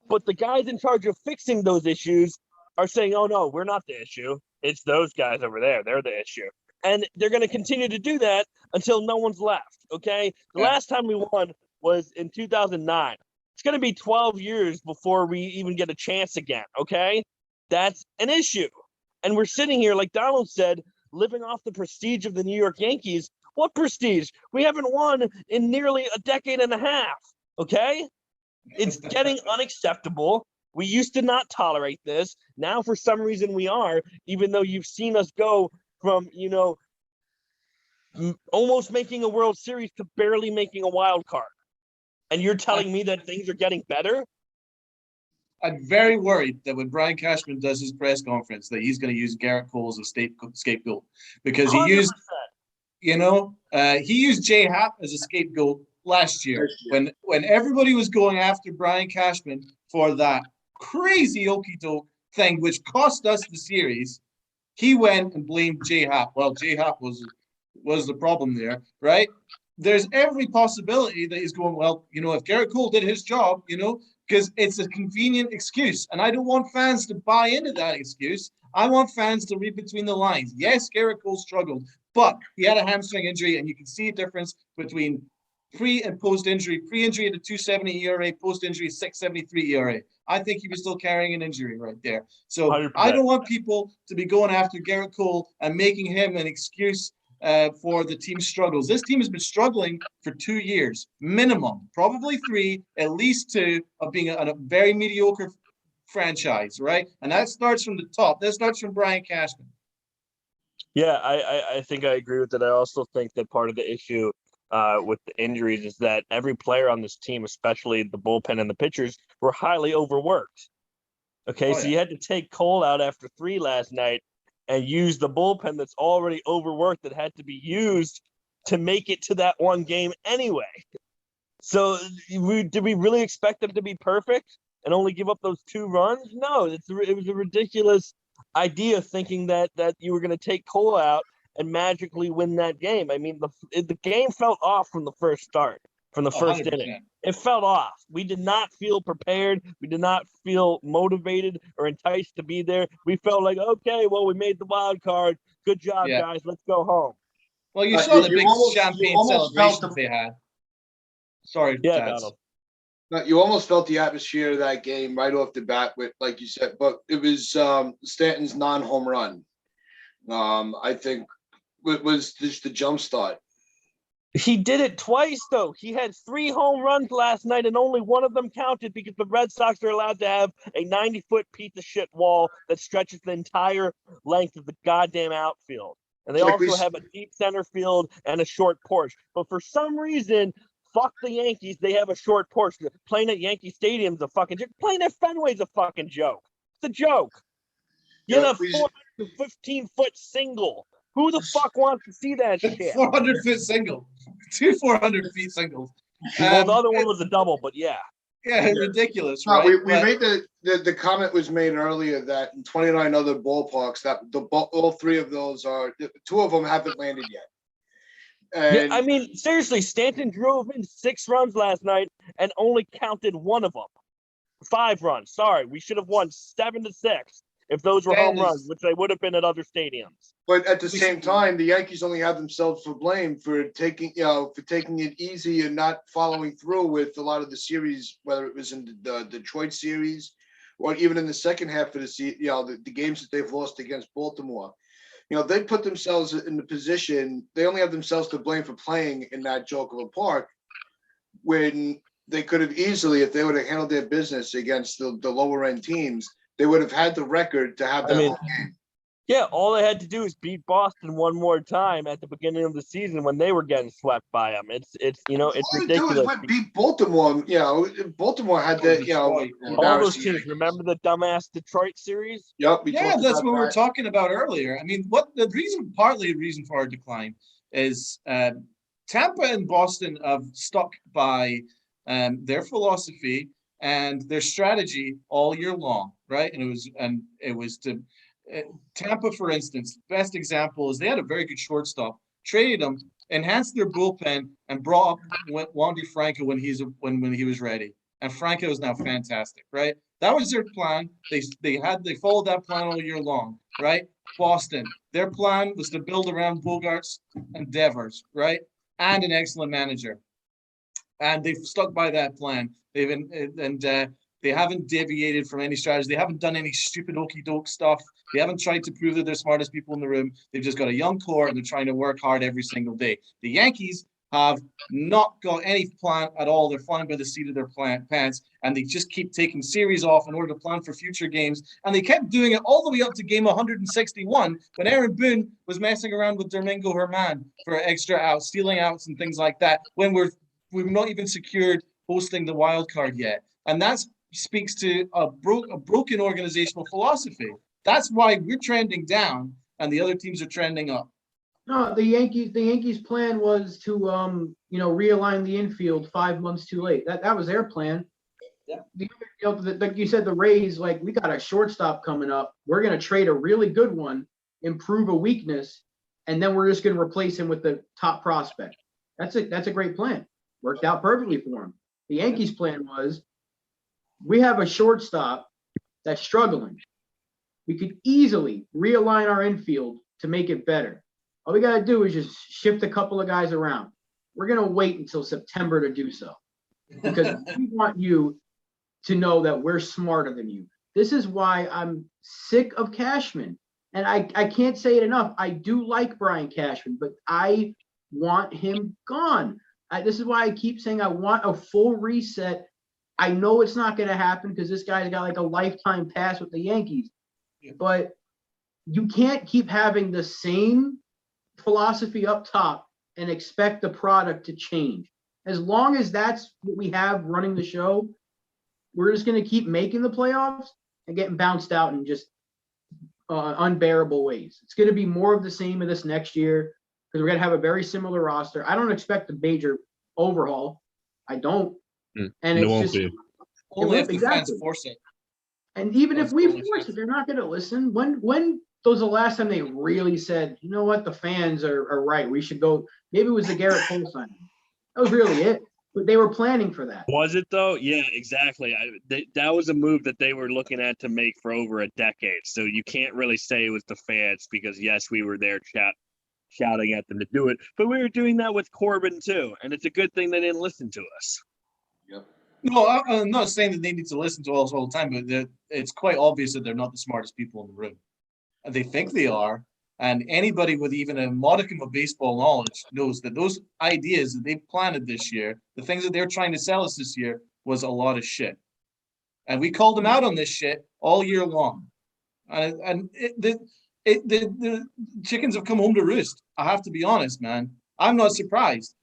but the guys in charge of fixing those issues are saying, oh, no, we're not the issue. It's those guys over there. They're the issue. And they're going to continue to do that until no one's left, okay? The last time we won was in 2009. It's going to be 12 years before we even get a chance again, okay? That's an issue. And we're sitting here, like Donald said, living off the prestige of the New York Yankees. What prestige? We haven't won in nearly a decade and a half, okay? It's getting unacceptable. We used to not tolerate this. Now, for some reason, we are, even though you've seen us go from, almost making a World Series to barely making a wild card. And you're telling me that things are getting better? I'm very worried that when Brian Cashman does his press conference, that he's going to use Garrett Cole as a scapegoat, because he 100%. He used J Happ as a scapegoat last year when everybody was going after Brian Cashman for that crazy okie doke thing, which cost us the series. He went and blamed J Happ. Well, J Happ was the problem there, right? There's every possibility that he's going, well, if Garrett Cole did his job, because it's a convenient excuse. And I don't want fans to buy into that excuse. I want fans to read between the lines. Yes, Garrett Cole struggled, but he had a hamstring injury, and you can see a difference between pre and post-injury. Pre-injury at a 2.70 ERA, post-injury 6.73 ERA. I think he was still carrying an injury right there. So 100%. I don't want people to be going after Garrett Cole and making him an excuse for the team's struggles. This team has been struggling for 2 years, minimum, probably 3, at least 2, of being a very mediocre franchise, right? And that starts from the top. That starts from Brian Cashman. Yeah, I think I agree with that. I also think that part of the issue with the injuries is that every player on this team, especially the bullpen and the pitchers, were highly overworked. Okay, so you had to take Cole out after 3 last night and use the bullpen that's already overworked that had to be used to make it to that one game anyway. So did we really expect them to be perfect and only give up those 2 runs? No, it was a ridiculous idea thinking that you were going to take Cole out and magically win that game. I mean, the game felt off from the first start, from the first 100%. inning. It felt off. We did not feel prepared. We did not feel motivated or enticed to be there. We felt like, okay, well, we made the wild card. Good job, guys. Let's go home. Well, you saw the big champagne celebrations felt they had. Sorry, Yeah, Tats. Donald. No, you almost felt the atmosphere of that game right off the bat with, like you said, but it was Stanton's non-home run. I think it was just the jump start. He did it twice, though. He had 3 home runs last night, and only one of them counted because the Red Sox are allowed to have a 90-foot piece of shit wall that stretches the entire length of the goddamn outfield. And they also have a deep center field and a short porch. But for some reason, fuck the Yankees, they have a short porch. Playing at Yankee Stadium's a fucking joke. Playing at Fenway's a fucking joke. It's a joke. You had a 415-foot single. Who the fuck wants to see that shit? 400-foot single. 2 400-feet singles. Well, the other one was a double, but yeah. Yeah, ridiculous, No, right? we made the comment was made earlier that in 29 other ballparks, that all 3 of those are, 2 of them haven't landed yet. And I mean, seriously, Stanton drove in 6 runs last night and only counted 1 of them. 5 runs. Sorry, we should have won 7-6 if those were home runs, which they would have been at other stadiums. But at the same time, the Yankees only have themselves for blame for taking it easy and not following through with a lot of the series, whether it was in the Detroit series or even in the second half of the season, the games that they've lost against Baltimore. They put themselves in the position, they only have themselves to blame for playing in that joke of a park when they could have easily, if they would have handled their business against the lower end teams, they would have had the record to have that whole game. Yeah, all they had to do is beat Boston one more time at the beginning of the season when they were getting swept by them. It's ridiculous. Beat Baltimore. Baltimore had that. All those teams. Remember the dumbass Detroit series? Yep. That's what we were talking about earlier. I mean, partly the reason for our decline is Tampa and Boston have stuck by their philosophy and their strategy all year long, right? And it was to Tampa, for instance, best example is they had a very good shortstop, traded him, enhanced their bullpen, and brought up Wandy Franco when he was ready. And Franco is now fantastic, right? That was their plan. They followed that plan all year long, right? Boston, their plan was to build around Bogarts and Devers, right? And an excellent manager. And they've stuck by that plan. They haven't deviated from any strategy. They haven't done any stupid okey-doke stuff. They haven't tried to prove that they're smartest people in the room. They've just got a young core and they're trying to work hard every single day. The Yankees have not got any plan at all. They're flying by the seat of their pants, and they just keep taking series off in order to plan for future games. And they kept doing it all the way up to game 161 when Aaron Boone was messing around with Domingo Germán for extra outs, stealing outs and things like that when we've not even secured hosting the wild card yet. And that speaks to a broken organizational philosophy. That's why we're trending down and the other teams are trending up. No, the Yankees plan was to realign the infield 5 months too late. That was their plan. Yeah. Like you said, the Rays, like, we got a shortstop coming up. We're gonna trade a really good one, improve a weakness, and then we're just gonna replace him with the top prospect. That's a great plan. Worked out perfectly for him. The Yankees' plan was, we have a shortstop that's struggling. We could easily realign our infield to make it better. All we got to do is just shift a couple of guys around. We're going to wait until September to do so because we want you to know that we're smarter than you. This is why I'm sick of Cashman. And I can't say it enough. I do like Brian Cashman, but I want him gone. This is why I keep saying I want a full reset. I know it's not going to happen because this guy's got like a lifetime pass with the Yankees. But you can't keep having the same philosophy up top and expect the product to change. As long as that's what we have running the show, we're just going to keep making the playoffs. and getting bounced out in just unbearable ways. It's going to be more of the same of this next year because we're going to have a very similar roster. I don't expect a major overhaul. I don't. And it's won't just be. Only if the exactly. fans force it. And even That's if we totally force fair. it, they're not going to listen. When was the last time they really said, you know what, the fans are right. We should go. Maybe it was the Garrett Cole signing. That was really it. But they were planning for that. Was it though? Yeah, exactly. That was a move that they were looking at to make for over a decade. So you can't really say it was the fans because yes, we were there shouting at them to do it, but we were doing that with Corbin too, and it's a good thing they didn't listen to us. Yep. No, I'm not saying that they need to listen to us all the time, but it's quite obvious that they're not the smartest people in the room. And they think they are. And anybody with even a modicum of baseball knowledge knows that those ideas that they planted this year, the things that they're trying to sell us this year, was a lot of shit. And we called them out on this shit all year long. And the chickens have come home to roost. I have to be honest, man. I'm not surprised.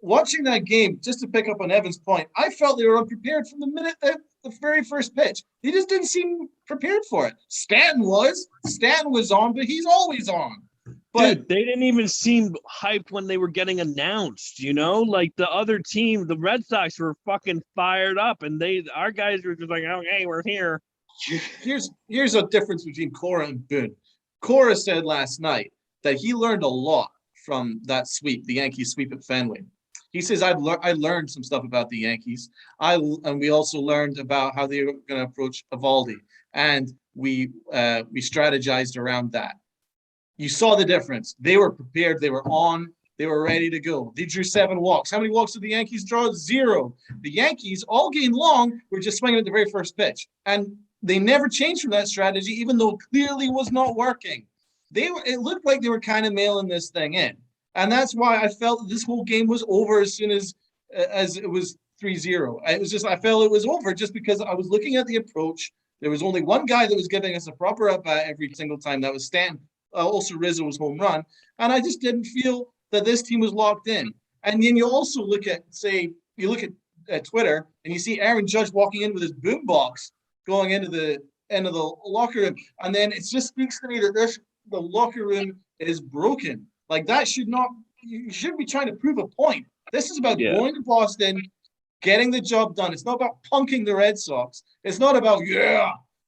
Watching that game, just to pick up on Evan's point, I felt they were unprepared from the minute the very first pitch. They just didn't seem prepared for it. Stanton was on, but he's always on. But dude, they didn't even seem hyped when they were getting announced, you know? Like the other team, the Red Sox were fucking fired up, and our guys were just like, oh, hey, we're here. Here's a difference between Cora and Boone. Cora said last night that he learned a lot from that sweep, the Yankees sweep at Fenway. He says, I learned some stuff about the Yankees. And we also learned about how they were going to approach Eovaldi. And we strategized around that. You saw the difference. They were prepared. They were on. They were ready to go. They drew 7 walks. How many walks did the Yankees draw? 0. The Yankees, all game long, were just swinging at the very first pitch. And they never changed from that strategy, even though it clearly was not working. It looked like they were kind of mailing this thing in. And that's why I felt this whole game was over as soon as it was 3-0. It was just, I felt it was over just because I was looking at the approach. There was only one guy that was giving us a proper at-bat every single time. That was Stanton. Also, Rizzo was home run. And I just didn't feel that this team was locked in. And then you also look at, Twitter, and you see Aaron Judge walking in with his boombox going into the end of the locker room. And then it just speaks to me that the locker room is broken. Like that you shouldn't be trying to prove a point. This is about going to Boston, getting the job done. It's not about punking the Red Sox. It's not about,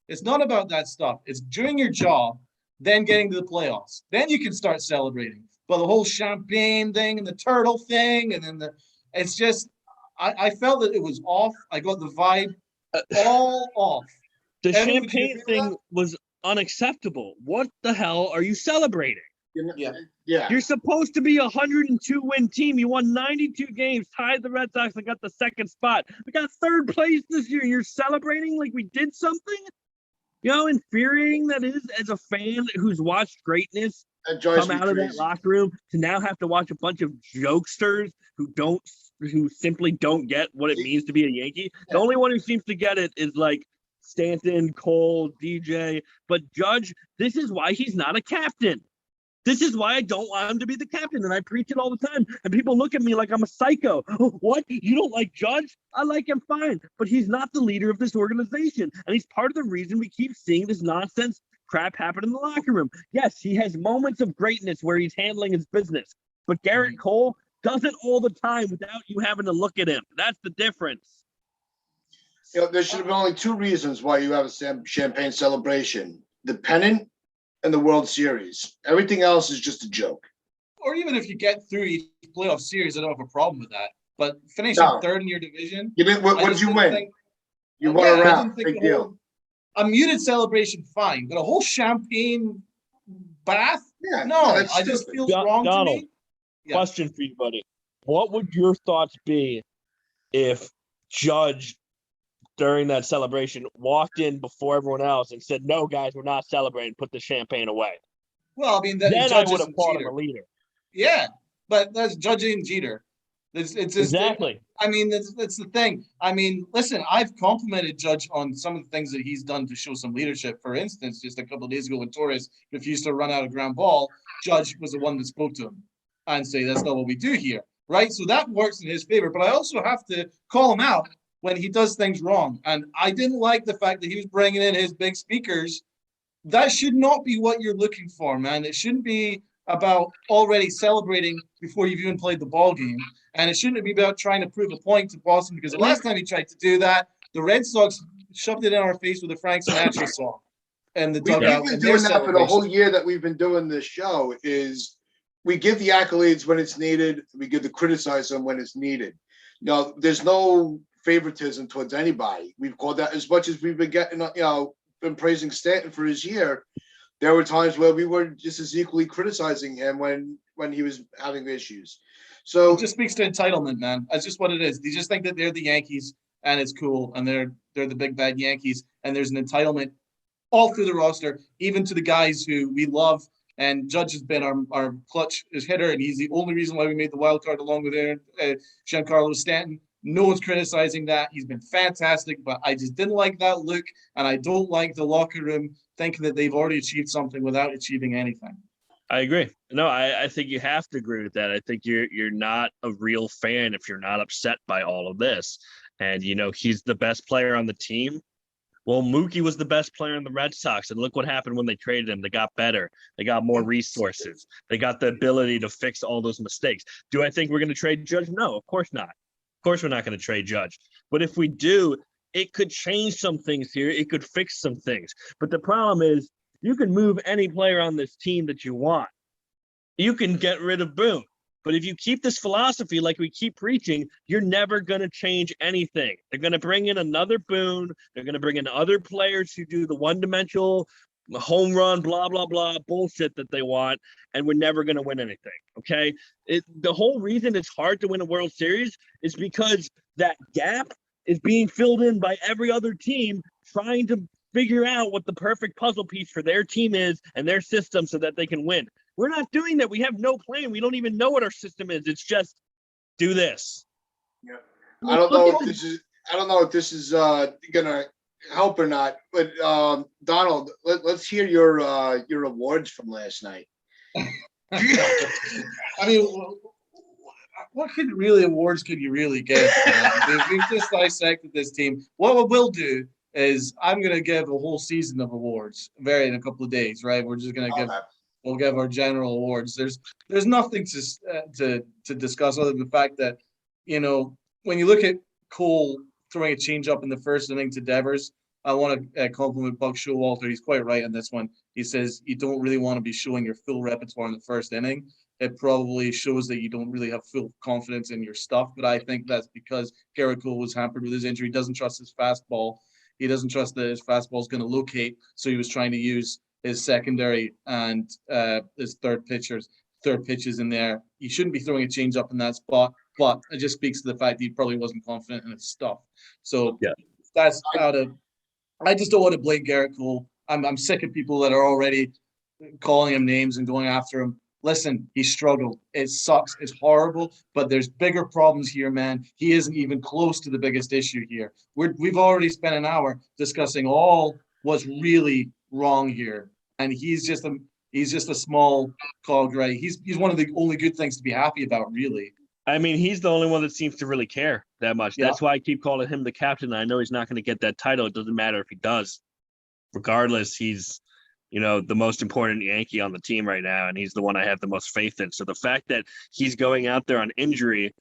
it's not about that stuff. It's doing your job, then getting to the playoffs. Then you can start celebrating. But the whole champagne thing and the turtle thing, and then it's just, I felt that it was off. I got the vibe all off. The champagne thing was unacceptable. What the hell are you celebrating? Yeah. You're supposed to be a 102-win team. You won 92 games, tied the Red Sox, and got the 2nd spot. We got 3rd place this year. You're celebrating like we did something? You know, infuriating that is as a fan who's watched greatness come out of that locker room to now have to watch a bunch of jokesters who simply don't get what it means to be a Yankee. The only one who seems to get it is like Stanton, Cole, DJ. But Judge, this is why he's not a captain. This is why I don't want him to be the captain, and I preach it all the time. And people look at me like I'm a psycho. Oh, what? You don't like Judge? I like him fine, but he's not the leader of this organization, and he's part of the reason we keep seeing this nonsense crap happen in the locker room. Yes, he has moments of greatness where he's handling his business, but Garrett Cole does it all the time without you having to look at him. That's the difference. You know, there should have been only 2 reasons why you have a champagne celebration: the pennant and the World Series. Everything else is just a joke. Or even if you get through each playoff series, I don't have a problem with that. But finishing 3rd in your division. What did you win? You won a round. Big deal. A muted celebration, fine, but a whole champagne bath? Yeah, no, I just feel wrong Donald, to me. Yeah. Question for you, buddy. What would your thoughts be if Judge, during that celebration, walked in before everyone else and said, no, guys, we're not celebrating, put the champagne away? Well, I mean, then Judge I would have called him a leader. Yeah, but that's Judge and Jeter. It's exactly. I mean, that's the thing. I mean, listen, I've complimented Judge on some of the things that he's done to show some leadership. For instance, just a couple of days ago when Torres refused to run out a ground ball, Judge was the one that spoke to him and say, that's not what we do here, right? So that works in his favor. But I also have to call him out when he does things wrong. And I didn't like the fact that he was bringing in his big speakers. That should not be what you're looking for, man. It shouldn't be about already celebrating before you've even played the ball game. And it shouldn't be about trying to prove a point to Boston, because the last time he tried to do that, the Red Sox shoved it in our face with a Frank Sinatra song and the dugout. We've been and their doing that for the whole celebration. year that we've been doing this show. Is we give the accolades when it's needed. We give the criticism when it's needed. No, there's no favoritism towards anybody. We've called that, as much as we've been getting, been praising Stanton for his year. There were times where we were just as equally criticizing him when he was having issues. So it just speaks to entitlement, man. That's just what it is. They just think that they're the Yankees and it's cool, and they're the big bad Yankees, and there's an entitlement all through the roster, even to the guys who we love. And Judge has been our clutch hitter, and he's the only reason why we made the wild card along with Giancarlo Stanton. No one's criticizing that. He's been fantastic, but I just didn't like that look, and I don't like the locker room thinking that they've already achieved something without achieving anything. I agree. No, I think you have to agree with that. I think you're not a real fan if you're not upset by all of this. And, he's the best player on the team. Well, Mookie was the best player in the Red Sox, and look what happened when they traded him. They got better. They got more resources. They got the ability to fix all those mistakes. Do I think we're going to trade Judge? No, of course not. Of course we're not going to trade Judge. But if we do, it could change some things here. It could fix some things. But the problem is you can move any player on this team that you want. You can get rid of Boone. But if you keep this philosophy like we keep preaching, you're never going to change anything. They're going to bring in another Boone. They're going to bring in other players who do the one-dimensional home run, blah, blah, blah, bullshit that they want, and we're never going to win anything, okay? The whole reason it's hard to win a World Series is because that gap is being filled in by every other team trying to figure out what the perfect puzzle piece for their team is and their system so that they can win. We're not doing that. We have no plan. We don't even know what our system is. It's just do this. Yeah. I don't know if this is gonna help or not. But Donald, let's hear your awards from last night. I mean, what awards could you really get? We've just dissected this team. What we'll do is I'm going to give a whole season of awards in a couple of days, right? We're just going to we'll give our general awards. There's nothing to discuss other than the fact that, when you look at Cole throwing a changeup in the first inning to Devers, I want to compliment Buck Showalter. He's quite right on this one. He says you don't really want to be showing your full repertoire in the first inning. It probably shows that you don't really have full confidence in your stuff. But I think that's because Garrett Cole was hampered with his injury. He doesn't trust his fastball. He doesn't trust that his fastball is going to locate. So he was trying to use his secondary and his third pitches in there. He shouldn't be throwing a changeup in that spot. But it just speaks to the fact that he probably wasn't confident in his stuff. So that's out of. I just don't want to blame Garrett Cole. I'm sick of people that are already calling him names and going after him. Listen, he struggled. It sucks. It's horrible, but there's bigger problems here, man. He isn't even close to the biggest issue here. We've already spent an hour discussing all what's really wrong here, and he's just a small cog, right? He's one of the only good things to be happy about, really. I mean, he's the only one that seems to really care that much. Yeah. That's why I keep calling him the captain. I know he's not going to get that title. It doesn't matter if he does. Regardless, he's the most important Yankee on the team right now, and he's the one I have the most faith in. So the fact that he's going out there on injury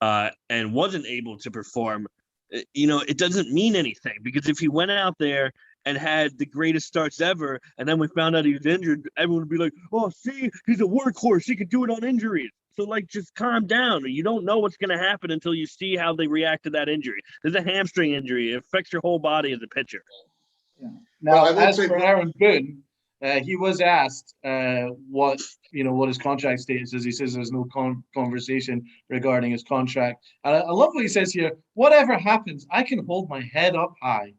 and wasn't able to perform, it doesn't mean anything, because if he went out there and had the greatest starts ever, and then we found out he was injured, everyone would be like, oh, see, he's a workhorse. He can do it on injuries. So, just calm down. You don't know what's going to happen until you see how they react to that injury. There's a hamstring injury. It affects your whole body as a pitcher. Yeah. Now, as for Aaron Boone, he was asked what his contract status is. He says there's no conversation regarding his contract. And I love what he says here. Whatever happens, I can hold my head up high.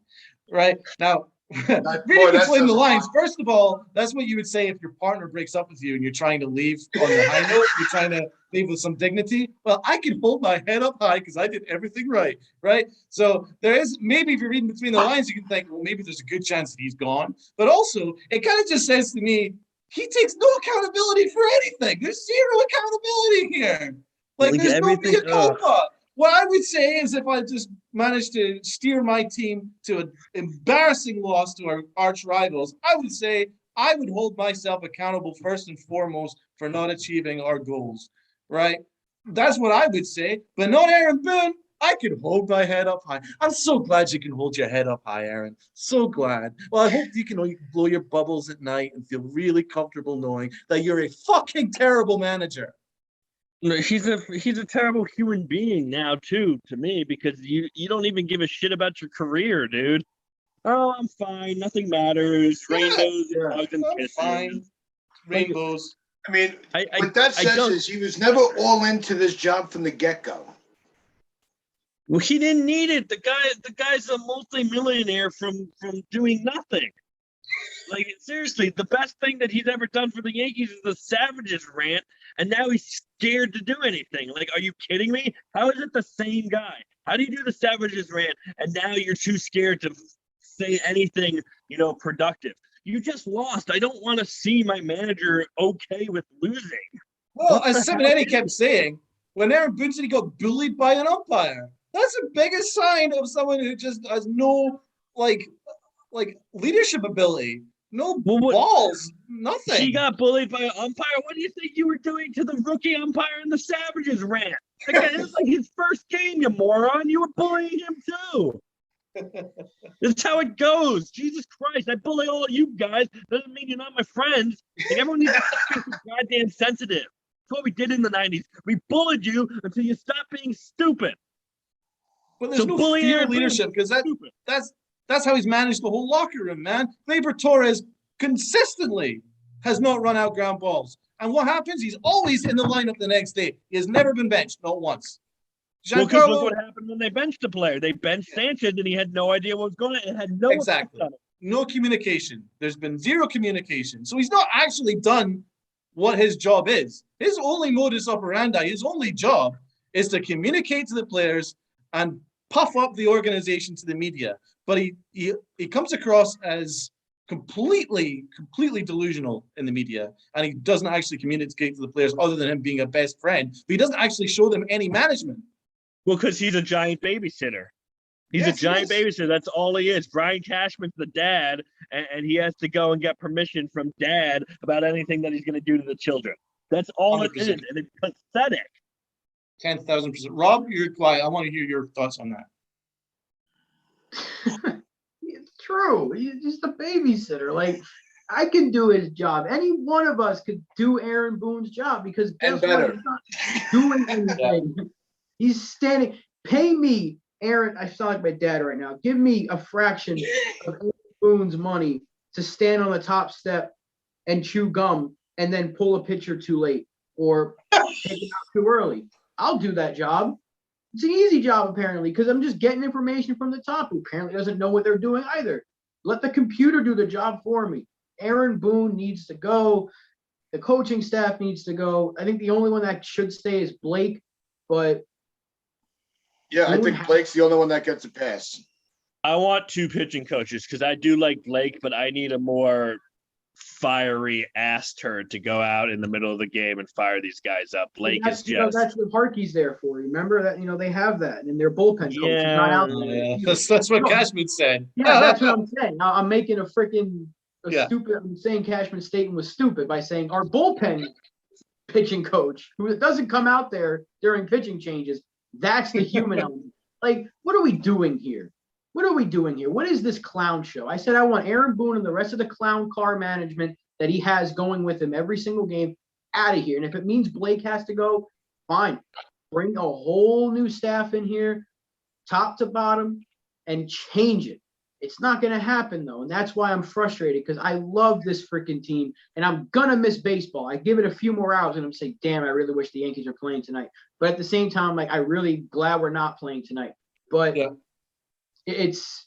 Right? Now, reading between the lines, first of all, that's what you would say if your partner breaks up with you and you're trying to leave on the high note. You're trying to leave with some dignity. Well, I can hold my head up high because I did everything right. So there is, maybe if you're reading between the lines, you can think, well, maybe there's a good chance that he's gone. But also, it kind of just says to me, he takes no accountability for anything. There's zero accountability here. There's no mea culpa. What I would say is if I just managed to steer my team to an embarrassing loss to our arch rivals, I would say I would hold myself accountable first and foremost for not achieving our goals, right? That's what I would say, but not Aaron Boone. I can hold my head up high. I'm so glad you can hold your head up high, Aaron. So glad. Well, I hope you can blow your bubbles at night and feel really comfortable knowing that you're a fucking terrible manager. No, he's a terrible human being now too, to me, because you don't even give a shit about your career, dude. Oh, I'm fine. Nothing matters. Rainbows and hugs and kisses. Fine. Rainbows. I mean, I what that says don't- is he was never all into this job from the get-go. Well, he didn't need it. The guy's a multi-millionaire from doing nothing. Like, seriously, the best thing that he's ever done for the Yankees is the Savages rant, and now he's scared to do anything. Like, are you kidding me? How is it the same guy? How do you do the Savages rant, and now you're too scared to say anything, productive? You just lost. I don't want to see my manager okay with losing. Well, as Simonetti kept saying, when Aaron Boone said he got bullied by an umpire, that's the biggest sign of someone who just has no, like leadership ability. No balls, nothing. He got bullied by an umpire. What do you think you were doing to the rookie umpire in the Savages rant? It was like his first game, you moron. You were bullying him too. That's how it goes. Jesus Christ, I bully all you guys. Doesn't mean you're not my friends. Like, everyone needs to be goddamn sensitive. That's what we did in the 90s. We bullied you until you stopped being stupid. But there's no fear leadership because that's how he's managed the whole locker room, man. Gleyber Torres consistently has not run out ground balls. And what happens? He's always in the lineup the next day. He has never been benched, not once. Because look what happened when they benched the player. They benched Sanchez, and he had no idea what was going on. It had no exactly. No communication. There's been zero communication. So he's not actually done what his job is. His only modus operandi, his only job is to communicate to the players and puff up the organization to the media. But he comes across as completely delusional in the media, and he doesn't actually communicate to the players other than him being a best friend. But he doesn't actually show them any management. Well, because he's a giant babysitter. He's a giant babysitter. That's all he is. Brian Cashman's the dad, and he has to go and get permission from dad about anything that he's going to do to the children. That's all 100%. It is, and it's pathetic. 10,000%. Rob, you're quiet. I want to hear your thoughts on that. It's true. He's just a babysitter. Like, I can do his job. Any one of us could do Aaron Boone's job because guess what? He's not doing anything. Yeah. He's standing. Pay me, Aaron. I sound like my dad right now. Give me a fraction of Aaron Boone's money to stand on the top step and chew gum and then pull a pitcher too late or take it out too early. I'll do that job. It's an easy job, apparently, because I'm just getting information from the top, who apparently doesn't know what they're doing either. Let the computer do the job for me. Aaron Boone needs to go. The coaching staff needs to go. I think the only one that should stay is Blake, but yeah, I think Blake's the only one that gets a pass. I want two pitching coaches because I do like Blake, but I need a more fiery ass turd to go out in the middle of the game and fire these guys up. Blake is just that's what Harkey's there for. Remember that they have that in their bullpen coach. Yeah, not out there. That's what Cashman said. Yeah, that's what I'm saying. I'm making a freaking stupid. I'm saying Cashman's statement was stupid by saying our bullpen pitching coach, who doesn't come out there during pitching changes. That's the human element. Like, what are we doing here? What are we doing here? What is this clown show? I said I want Aaron Boone and the rest of the clown car management that he has going with him every single game out of here. And if it means Blake has to go, fine. Bring a whole new staff in here, top to bottom, and change it. It's not going to happen, though. And that's why I'm frustrated, because I love this freaking team, and I'm going to miss baseball. I give it a few more hours, and I'm saying, damn, I really wish the Yankees are playing tonight. But at the same time, like, I'm really glad we're not playing tonight. But this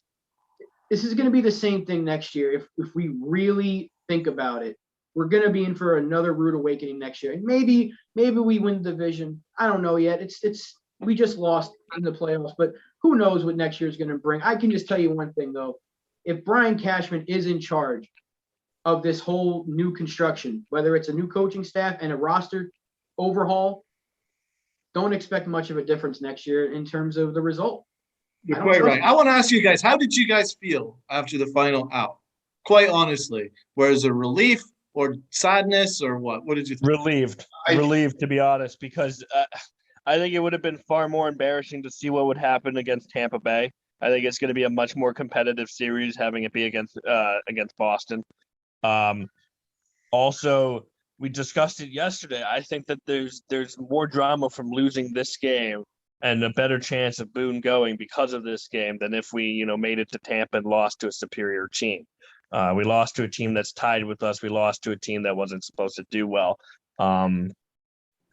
is going to be the same thing next year. If we really think about it, we're going to be in for another rude awakening next year. And maybe we win the division. I don't know yet. We just lost in the playoffs, but who knows what next year is going to bring. I can just tell you one thing, though. If Brian Cashman is in charge of this whole new construction, whether it's a new coaching staff and a roster overhaul, don't expect much of a difference next year in terms of the result. You're quite right. I want to ask you guys, how did you guys feel after the final out? Quite honestly, was it relief or sadness or what? What did you think? Relieved, to be honest, because I think it would have been far more embarrassing to see what would happen against Tampa Bay. I think it's going to be a much more competitive series having it be against Boston. Also, we discussed it yesterday. I think that there's more drama from losing this game and a better chance of Boone going because of this game than if we, made it to Tampa and lost to a superior team. We lost to a team that's tied with us. We lost to a team that wasn't supposed to do well.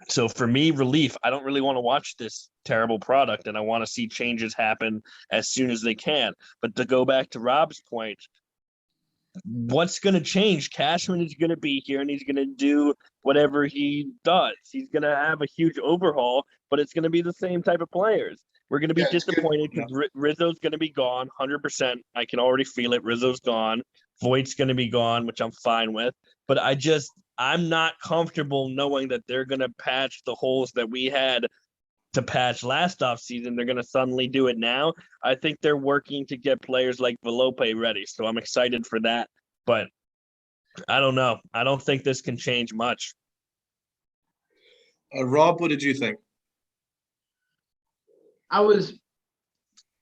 So for me, relief. I don't really want to watch this terrible product, and I want to see changes happen as soon as they can. But to go back to Rob's point, what's going to change? Cashman is going to be here, and he's going to do whatever he does. He's going to have a huge overhaul, but it's going to be the same type of players. We're going to be disappointed because Rizzo's going to be gone 100%. I can already feel it. Rizzo's gone. Voigt's going to be gone, which I'm fine with. But I'm not comfortable knowing that they're going to patch the holes that we had to patch last offseason. They're going to suddenly do it now. I think they're working to get players like Velope ready. So I'm excited for that. But I don't know. I don't think this can change much. Rob, what did you think? I was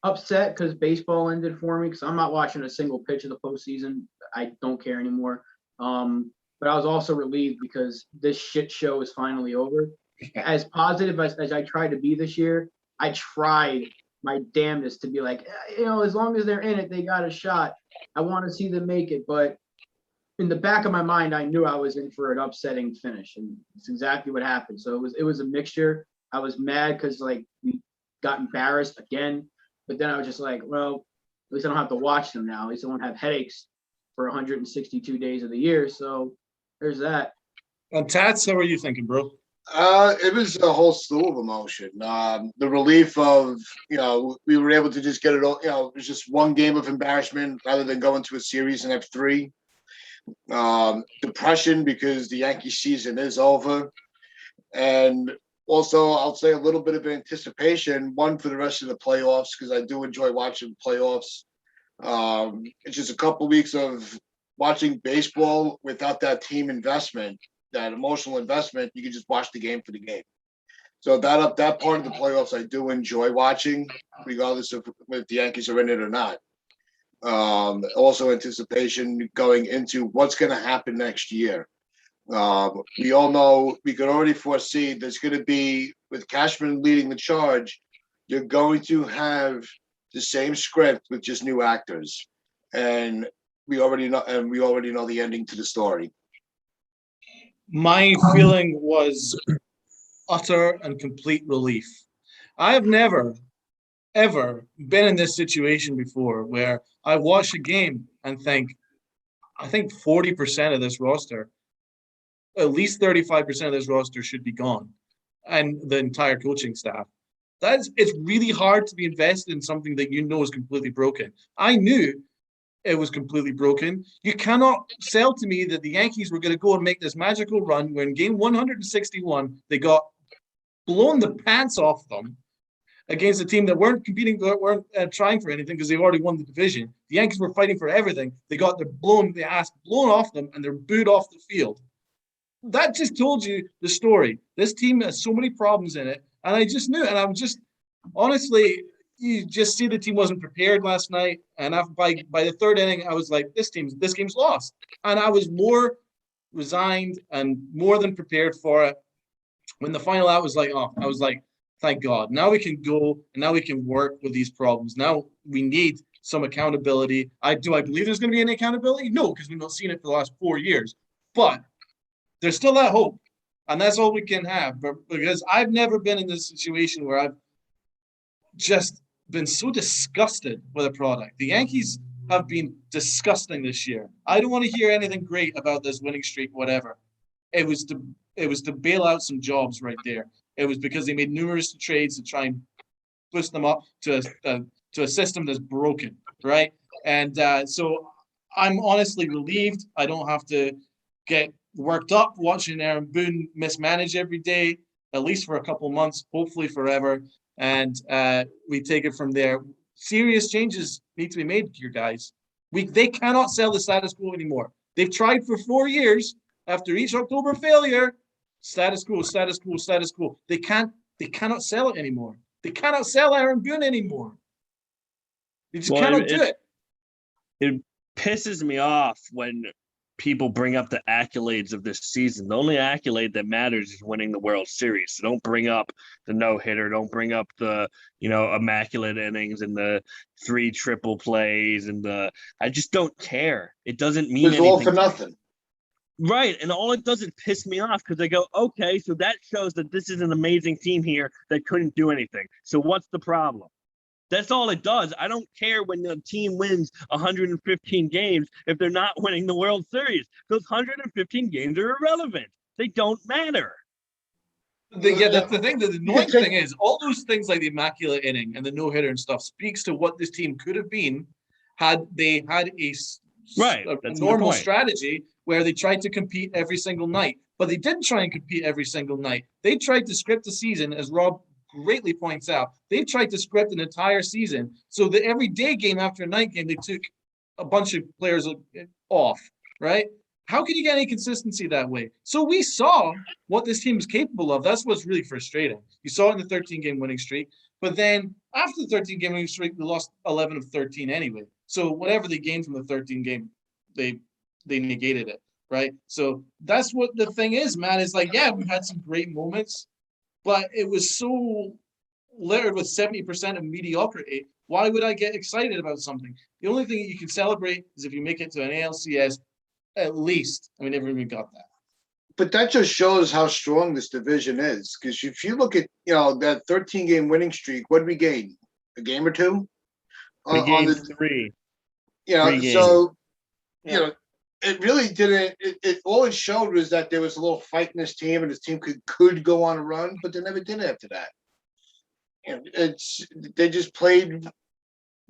upset because baseball ended for me because I'm not watching a single pitch of the postseason. I don't care anymore. But I was also relieved because this shit show is finally over. As positive as I tried to be this year, I tried my damnedest to be like, as long as they're in it, they got a shot. I want to see them make it. But in the back of my mind, I knew I was in for an upsetting finish, and it's exactly what happened. So it was a mixture. I was mad because we got embarrassed again, but then I was just like, well, at least I don't have to watch them now. At least I won't have headaches for 162 days of the year. So there's that. Tats, how are you thinking, bro? It was a whole slew of emotion. The relief of, we were able to just get it all, it was just one game of embarrassment rather than going to a series and have three. Depression because the Yankee season is over. And also, I'll say a little bit of anticipation, one for the rest of the playoffs, because I do enjoy watching playoffs. It's just a couple of weeks of watching baseball without that team investment, that emotional investment. You can just watch the game for the game. So that part of the playoffs I do enjoy watching, regardless of if the Yankees are in it or not. Also anticipation going into what's going to happen next year. We all know, we could already foresee there's going to be, with Cashman leading the charge, you're going to have the same script with just new actors. And we already know the ending to the story. My feeling was utter and complete relief. I have never, ever been in this situation before where I watch a game and think, I think 40% of this roster, at least 35% of this roster should be gone, and the entire coaching staff. It's really hard to be invested in something that is completely broken. I knew it was completely broken. You cannot sell to me that the Yankees were going to go and make this magical run when game 161, they got blown the pants off them against a team that weren't competing, weren't trying for anything because they've already won the division. The Yankees were fighting for everything. They got the ass blown off them, and they're booed off the field. That just told you the story. This team has so many problems in it, and I just knew. And I'm just, honestly, you just see the team wasn't prepared last night. And by the third inning, I was like, this game's lost. And I was more resigned and more than prepared for it. When the final out was like, I was like, thank God. Now we can go and now we can work with these problems. Now we need some accountability. Do I believe there's going to be any accountability? No, because we've not seen it for the last 4 years. But there's still that hope, and that's all we can have. But because I've never been in this situation where I've just been so disgusted with a product. The Yankees have been disgusting this year. I don't want to hear anything great about this winning streak, whatever. It was to bail out some jobs right there. It was because they made numerous trades to try and boost them up to a system that's broken, right? And so I'm honestly relieved. I don't have to get worked up watching Aaron Boone mismanage every day. at least for a couple months, hopefully forever, and we take it from there. Serious changes need to be made here, guys. They cannot sell the status quo anymore. They've tried for 4 years after each October failure. Status quo, status quo, status quo. They cannot sell it anymore. They cannot sell Aaron Boone anymore. They just cannot do it. It pisses me off when people bring up the accolades of this season. The only accolade that matters is winning the World Series. So don't bring up the no-hitter. Don't bring up the, immaculate innings and the 3 triple plays and I just don't care. It doesn't mean anything. It's all for nothing. Right. And all it does is piss me off because they go, okay, so that shows that this is an amazing team here that couldn't do anything. So what's the problem? That's all it does. I don't care when the team wins 115 games if they're not winning the World Series. Those 115 games are irrelevant. They don't matter. That's the thing. The annoying thing is all those things like the immaculate inning and the no-hitter and stuff speaks to what this team could have been had they had a normal strategy where they tried to compete every single night. But they didn't try and compete every single night. They tried to script the season, as Rob greatly points out. They tried to script an entire season so that every day game after a night game, they took a bunch of players off, right? How can you get any consistency that way? So we saw what this team is capable of. That's what's really frustrating. You saw it in the 13-game winning streak, but then after the 13-game winning streak, they lost 11 of 13 anyway. So whatever they gained from the 13 game, they negated it, right? So that's what the thing is, man. It's like, yeah, we've had some great moments, but it was so littered with 70% of mediocrity. Why would I get excited about something? The only thing you can celebrate is if you make it to an ALCS, at least. I mean, never even got that. But that just shows how strong this division is. Because if you look at, that 13-game winning streak, what did we gain? A game or two? We gained 3. So, it really didn't. All it showed was that there was a little fight in this team, and this team could go on a run, but they never did after that. They just played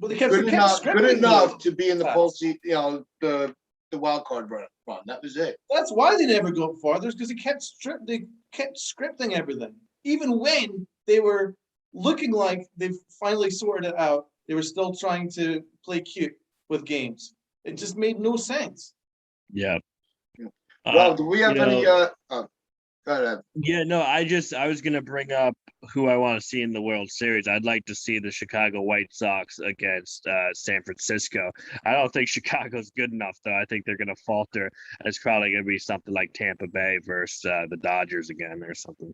good enough to be in the postseason. The wild card run. That was it. That's why they never go farther, because they kept scripting everything. Even when they were looking like they've finally sorted it out, they were still trying to play cute with games. It just made no sense. Yeah. Well, do we have any? Go ahead. Yeah, no, I was gonna bring up who I want to see in the World Series. I'd like to see the Chicago White Sox against San Francisco. I don't think Chicago's good enough, though. I think they're gonna falter. It's probably gonna be something like Tampa Bay versus the Dodgers again or something.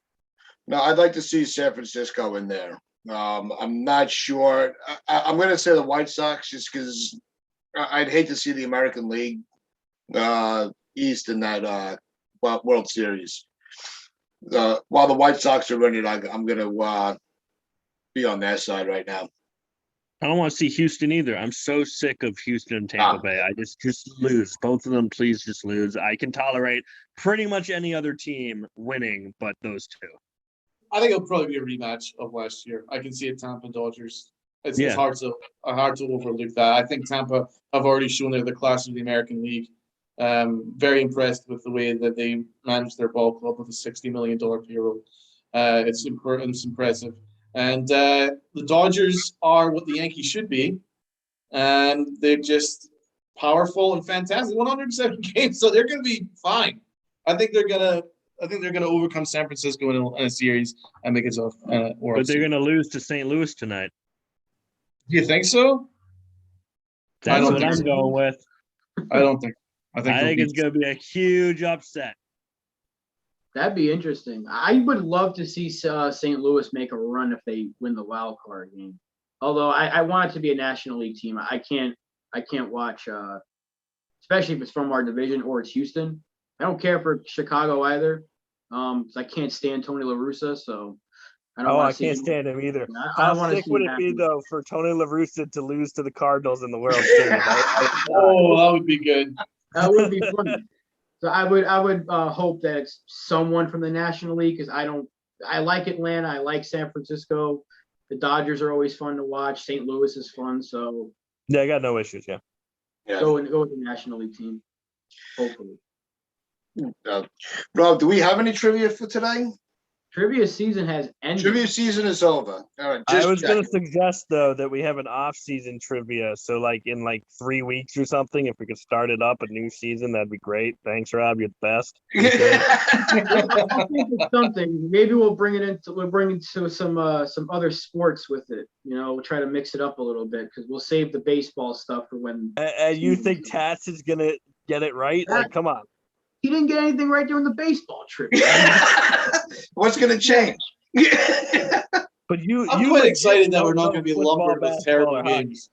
No, I'd like to see San Francisco in there. I'm not sure. I'm gonna say the White Sox just because I'd hate to see the American League East in that World Series. While the White Sox are running, I'm going to be on their side right now. I don't want to see Houston either. I'm so sick of Houston and Tampa Bay. I just lose. Both of them, please just lose. I can tolerate pretty much any other team winning, but those two. I think it'll probably be a rematch of last year. I can see it, Tampa Dodgers. It's hard to overlook that. I think Tampa have already shown they're the class of the American League. Very impressed with the way that they managed their ball club with a $60 million payroll. It's impressive. And the Dodgers are what the Yankees should be. And they're just powerful and fantastic. 107 games, so they're going to be fine. I think they're going to overcome San Francisco in a series and make it to World But they're going to lose to St. Louis tonight. Do you think so? That's what I'm going with. I don't think. I think it's going to be a huge upset. That'd be interesting. I would love to see St. Louis make a run if they win the wild card game. Although I want it to be a National League team. I can't watch, especially if it's from our division or it's Houston. I don't care for Chicago either. I can't stand Tony La Russa, so I don't. I can't stand him either. How sick would it be though for Tony La Russa to lose to the Cardinals in the World Series? That would be good. That would be fun. So I would hope that it's someone from the National League because I like Atlanta. I like San Francisco. The Dodgers are always fun to watch. St. Louis is fun. So yeah, I got no issues. Yeah. Go with the National League team. Hopefully. Rob, do we have any trivia for today? Trivia season has ended. Trivia season is over. All right, I was going to checking. suggest, though, that we have an off-season trivia. So, like, in, 3 weeks or something, if we could start it up, a new season, that'd be great. Thanks, Rob. You're the best. I think it's something. Maybe we'll bring into some other sports with it. We'll try to mix it up a little bit because we'll save the baseball stuff for when. And you think Tats is going to get it right? Like, come on. He didn't get anything right during the baseball trivia. What's going to change? But I'm quite excited that we're not going to be lumbered with terrible games.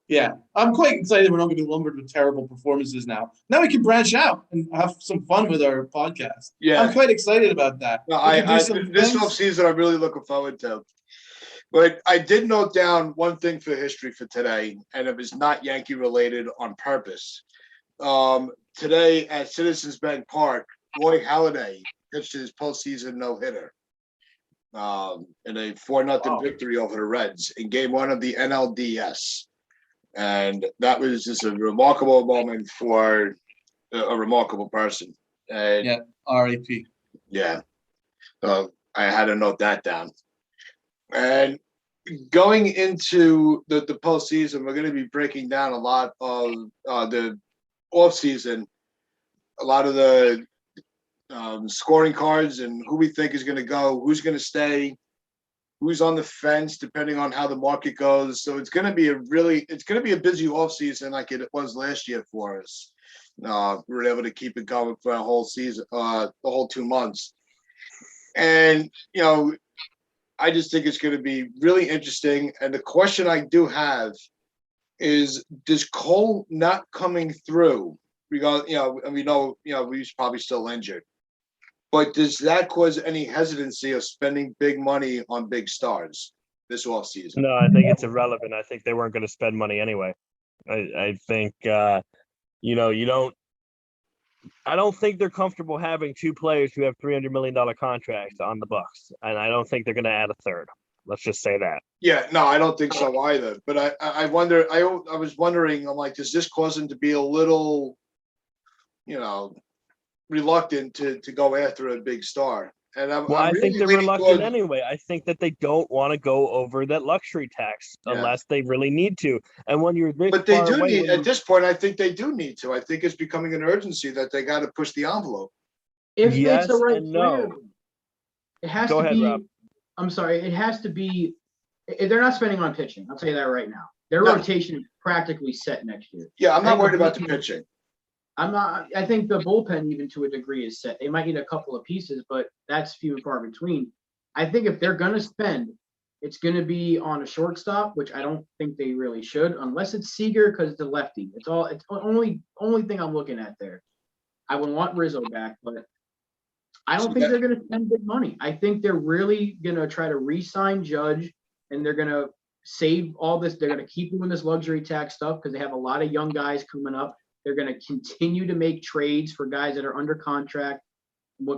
Yeah, I'm quite excited we're not going to be lumbered with terrible performances now. Now we can branch out and have some fun with our podcast. Yeah, I'm quite excited about that. No, this offseason I'm really looking forward to. But I did note down one thing for history for today, and it was not Yankee related on purpose. Today at Citizens Bank Park, Roy Halladay pitched his postseason no-hitter in a 4-0 victory over the Reds in Game 1 of the NLDS. And that was just a remarkable moment for a remarkable person. And yeah, R.I.P. Yeah. I had to note that down. And going into the postseason, we're going to be breaking down a lot of the offseason, a lot of the scoring cards and who we think is going to go, who's going to stay, who's on the fence, depending on how the market goes. So it's going to be a busy offseason like it was last year for us. We were able to keep it going for a whole season, the whole 2 months. And, I just think it's going to be really interesting. And the question I do have is, does Cole not coming through, because, and we know, he's probably still injured, but does that cause any hesitancy of spending big money on big stars this offseason? No, I think it's irrelevant. I think they weren't going to spend money anyway. I think, I don't think they're comfortable having 2 players who have $300 million contracts on the Bucks, and I don't think they're going to add a third. Let's just say that. Yeah, no, I don't think so either. But I wonder. I was wondering. I'm like, does this cause them to be a little, reluctant to go after a big star? And I think they're reluctant anyway. I think that they don't want to go over that luxury tax unless they really need to. And when you're this but they far do away, need at this point. I think they do need to. I think it's becoming an urgency that they got to push the envelope. If it's the right player, it has go to ahead, be. Rob. I'm sorry. It has to be. They're not spending on pitching. I'll tell you that right now. Their rotation is practically set next year. Yeah, I'm not worried about the pitching. I'm not. I think the bullpen, even to a degree, is set. They might need a couple of pieces, but that's few and far between. I think if they're going to spend, it's going to be on a shortstop, which I don't think they really should, unless it's Seager because it's a lefty. It's only thing I'm looking at there. I would want Rizzo back, but I don't think they're going to spend big money. I think they're really going to try to re-sign Judge, and they're going to save all this. They're going to keep doing this luxury tax stuff because they have a lot of young guys coming up. They're going to continue to make trades for guys that are under contract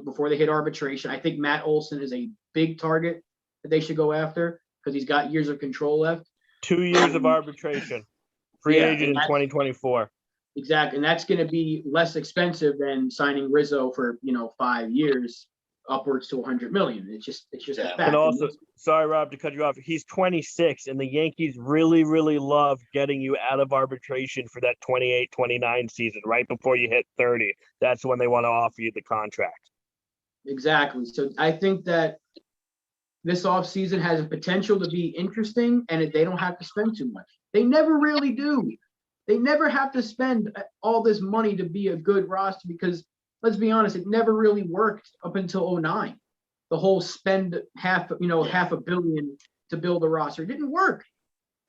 before they hit arbitration. I think Matt Olson is a big target that they should go after because he's got years of control left. 2 years of arbitration. Free agent in 2024. Exactly. And that's going to be less expensive than signing Rizzo for, 5 years, upwards to $100 million. It's just a fact. And also, sorry, Rob, to cut you off. He's 26, and the Yankees really, really love getting you out of arbitration for that 28-29 season, right before you hit 30. That's when they want to offer you the contract. Exactly. So I think that this offseason has a potential to be interesting, and they don't have to spend too much. They never really do. They never have to spend all this money to be a good roster because, let's be honest, it never really worked up until 2009. The whole spend half $500 million to build a roster. It didn't work.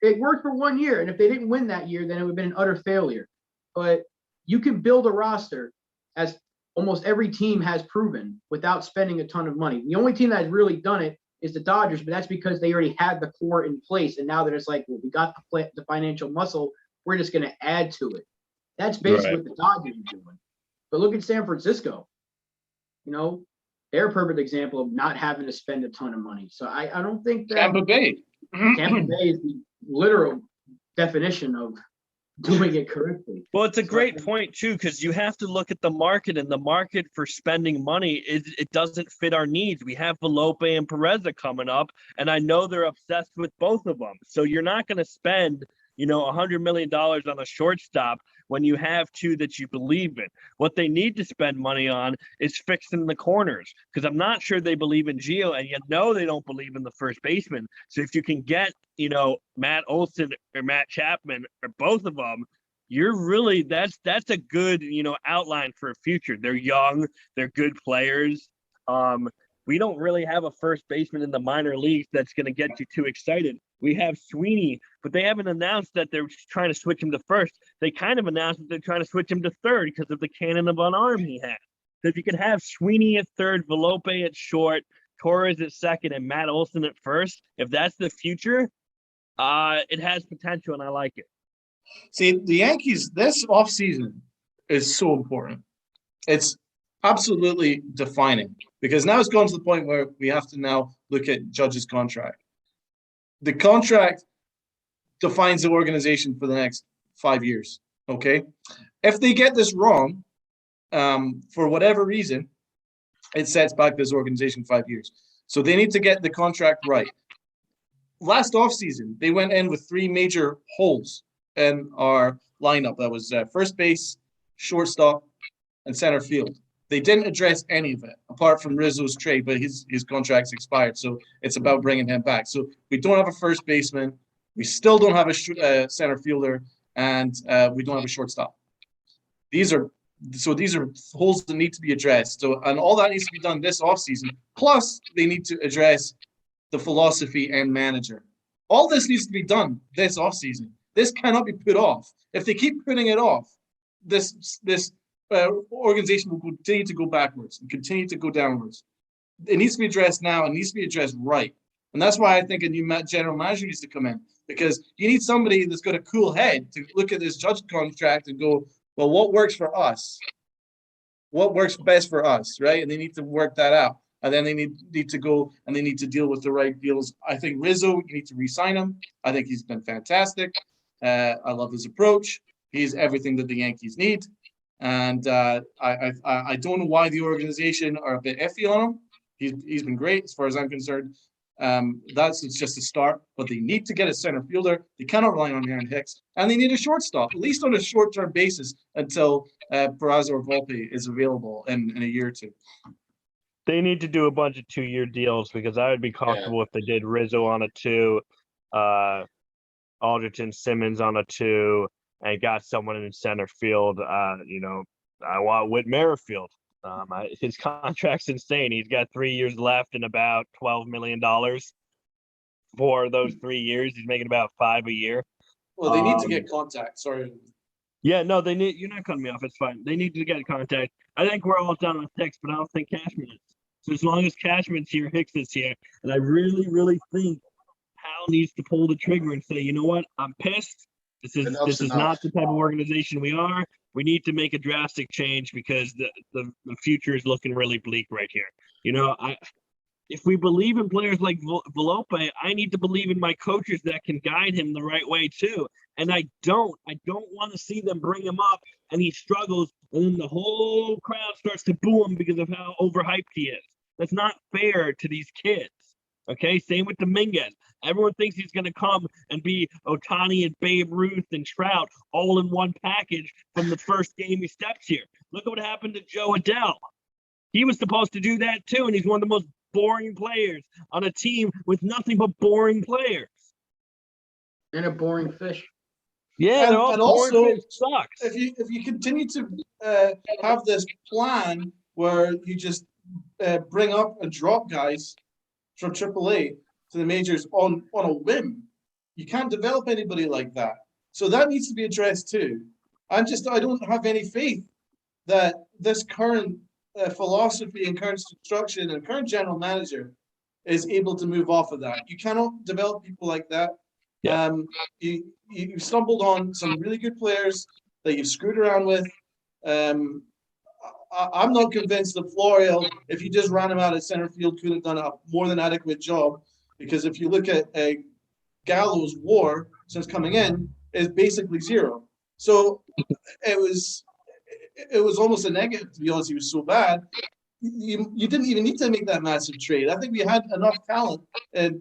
It worked for 1 year. And if they didn't win that year, then it would have been an utter failure. But you can build a roster, as almost every team has proven, without spending a ton of money. The only team that has really done it is the Dodgers, but that's because they already had the core in place. And now they're just like, well, we got the financial muscle. We're just going to add to it. That's basically what the Dodgers are doing. But look at San Francisco. They're a perfect example of not having to spend a ton of money. So I don't think that Tampa Bay is the literal definition of doing it correctly. Well, it's a great point too, because you have to look at the market, and the market for spending money it doesn't fit our needs. We have Velope and Pereza coming up, and I know they're obsessed with both of them. So you're not going to spend, $100 million on a shortstop when you have two that you believe in. What they need to spend money on is fixing the corners, because I'm not sure they believe in Gio, and they don't believe in the first baseman. So if you can get, Matt Olson or Matt Chapman or both of them, you're really that's a good outline for a future. They're young, they're good players. We don't really have a first baseman in the minor leagues that's going to get you too excited. We have Sweeney, but they haven't announced that they're trying to switch him to first. They kind of announced that they're trying to switch him to third because of the cannon of an arm he has. So if you could have Sweeney at third, Velope at short, Torres at second, and Matt Olson at first, if that's the future, it has potential, and I like it. See, the Yankees, this offseason is so important. It's absolutely defining because now it's gone to the point where we have to now look at Judge's contract. The contract defines the organization for the next 5 years, okay? If they get this wrong, for whatever reason, it sets back this organization 5 years. So they need to get the contract right. Last offseason, they went in with 3 major holes in our lineup. That was first base, shortstop, and center field. They didn't address any of it, apart from Rizzo's trade, but his contract's expired, so it's about bringing him back. So we don't have a first baseman. We still don't have a center fielder, and we don't have a shortstop. These are holes that need to be addressed. So, and all that needs to be done this offseason. Plus, they need to address the philosophy and manager. All this needs to be done this offseason. This cannot be put off. If they keep putting it off, this organization will continue to go backwards and continue to go downwards. It needs to be addressed now. It needs to be addressed right. And that's why I think a new general manager needs to come in, because you need somebody that's got a cool head to look at this Judge contract and go, well, what works for us? What works best for us, right? And they need to work that out. And then they need to go and they need to deal with the right deals. I think Rizzo, you need to re-sign him. I think he's been fantastic. I love his approach. He's everything that the Yankees need. And I don't know why the organization are a bit iffy on him. He's been great as far as I'm concerned. It's just a start, but they need to get a center fielder. They cannot rely on Aaron Hicks, and they need a shortstop, at least on a short-term basis until Peraza or Volpe is available in a year or two. They need to do a bunch of 2-year deals, because I would be comfortable if they did Rizzo on a 2, Alderton Simmons on a 2, and got someone in center field. I want Whit Merrifield. His contract's insane. He's got 3 years left and about $12 million for those 3 years. He's making about $5 a year. Well, they need to get contact. Sorry. Yeah, no, they need. You're not cutting me off. It's fine. They need to get contact. I think we're all done with Hicks, but I don't think Cashman is. So as long as Cashman's here, Hicks is here, and I really, really think Hal needs to pull the trigger and say, you know what, I'm pissed. This is not the type of organization we are. We need to make a drastic change because the future is looking really bleak right here. If we believe in players like Velope, I need to believe in my coaches that can guide him the right way too. And I don't want to see them bring him up and he struggles and then the whole crowd starts to boo him because of how overhyped he is. That's not fair to these kids. Okay, same with Dominguez. Everyone thinks he's going to come and be Ohtani and Babe Ruth and Trout all in one package from the first game he steps here. Look at what happened to Joe Adele. He was supposed to do that too, and he's one of the most boring players on a team with nothing but boring players. And a boring fish. Yeah, they're all boring. Also, fish. Sucks. If you continue to have this plan where you just bring up and drop guys from AAA to the majors on a whim, you can't develop anybody like that. So that needs to be addressed too. I don't have any faith that this current philosophy and current construction and current general manager is able to move off of that. You cannot develop people like that. Yeah. You stumbled on some really good players that you've screwed around with. I'm not convinced that Florial, if you just ran him out at center field, could have done a more than adequate job. Because if you look at Gallo's WAR since coming in, is basically 0. So it was almost a negative, to be honest. He was so bad. You didn't even need to make that massive trade. I think we had enough talent to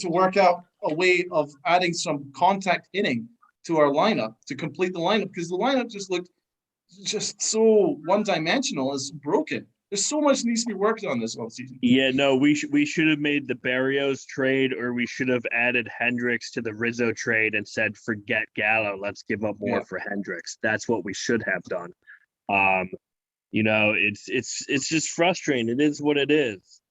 work out a way of adding some contact hitting to our lineup to complete the lineup, because the lineup just looked just so one-dimensional. It's broken. There's so much needs to be worked on this offseason. Yeah, no, we should have made the Barrios trade, or we should have added Hendricks to the Rizzo trade and said, forget Gallo, let's give up more for Hendricks. That's what we should have done. It's just frustrating. It is what it is.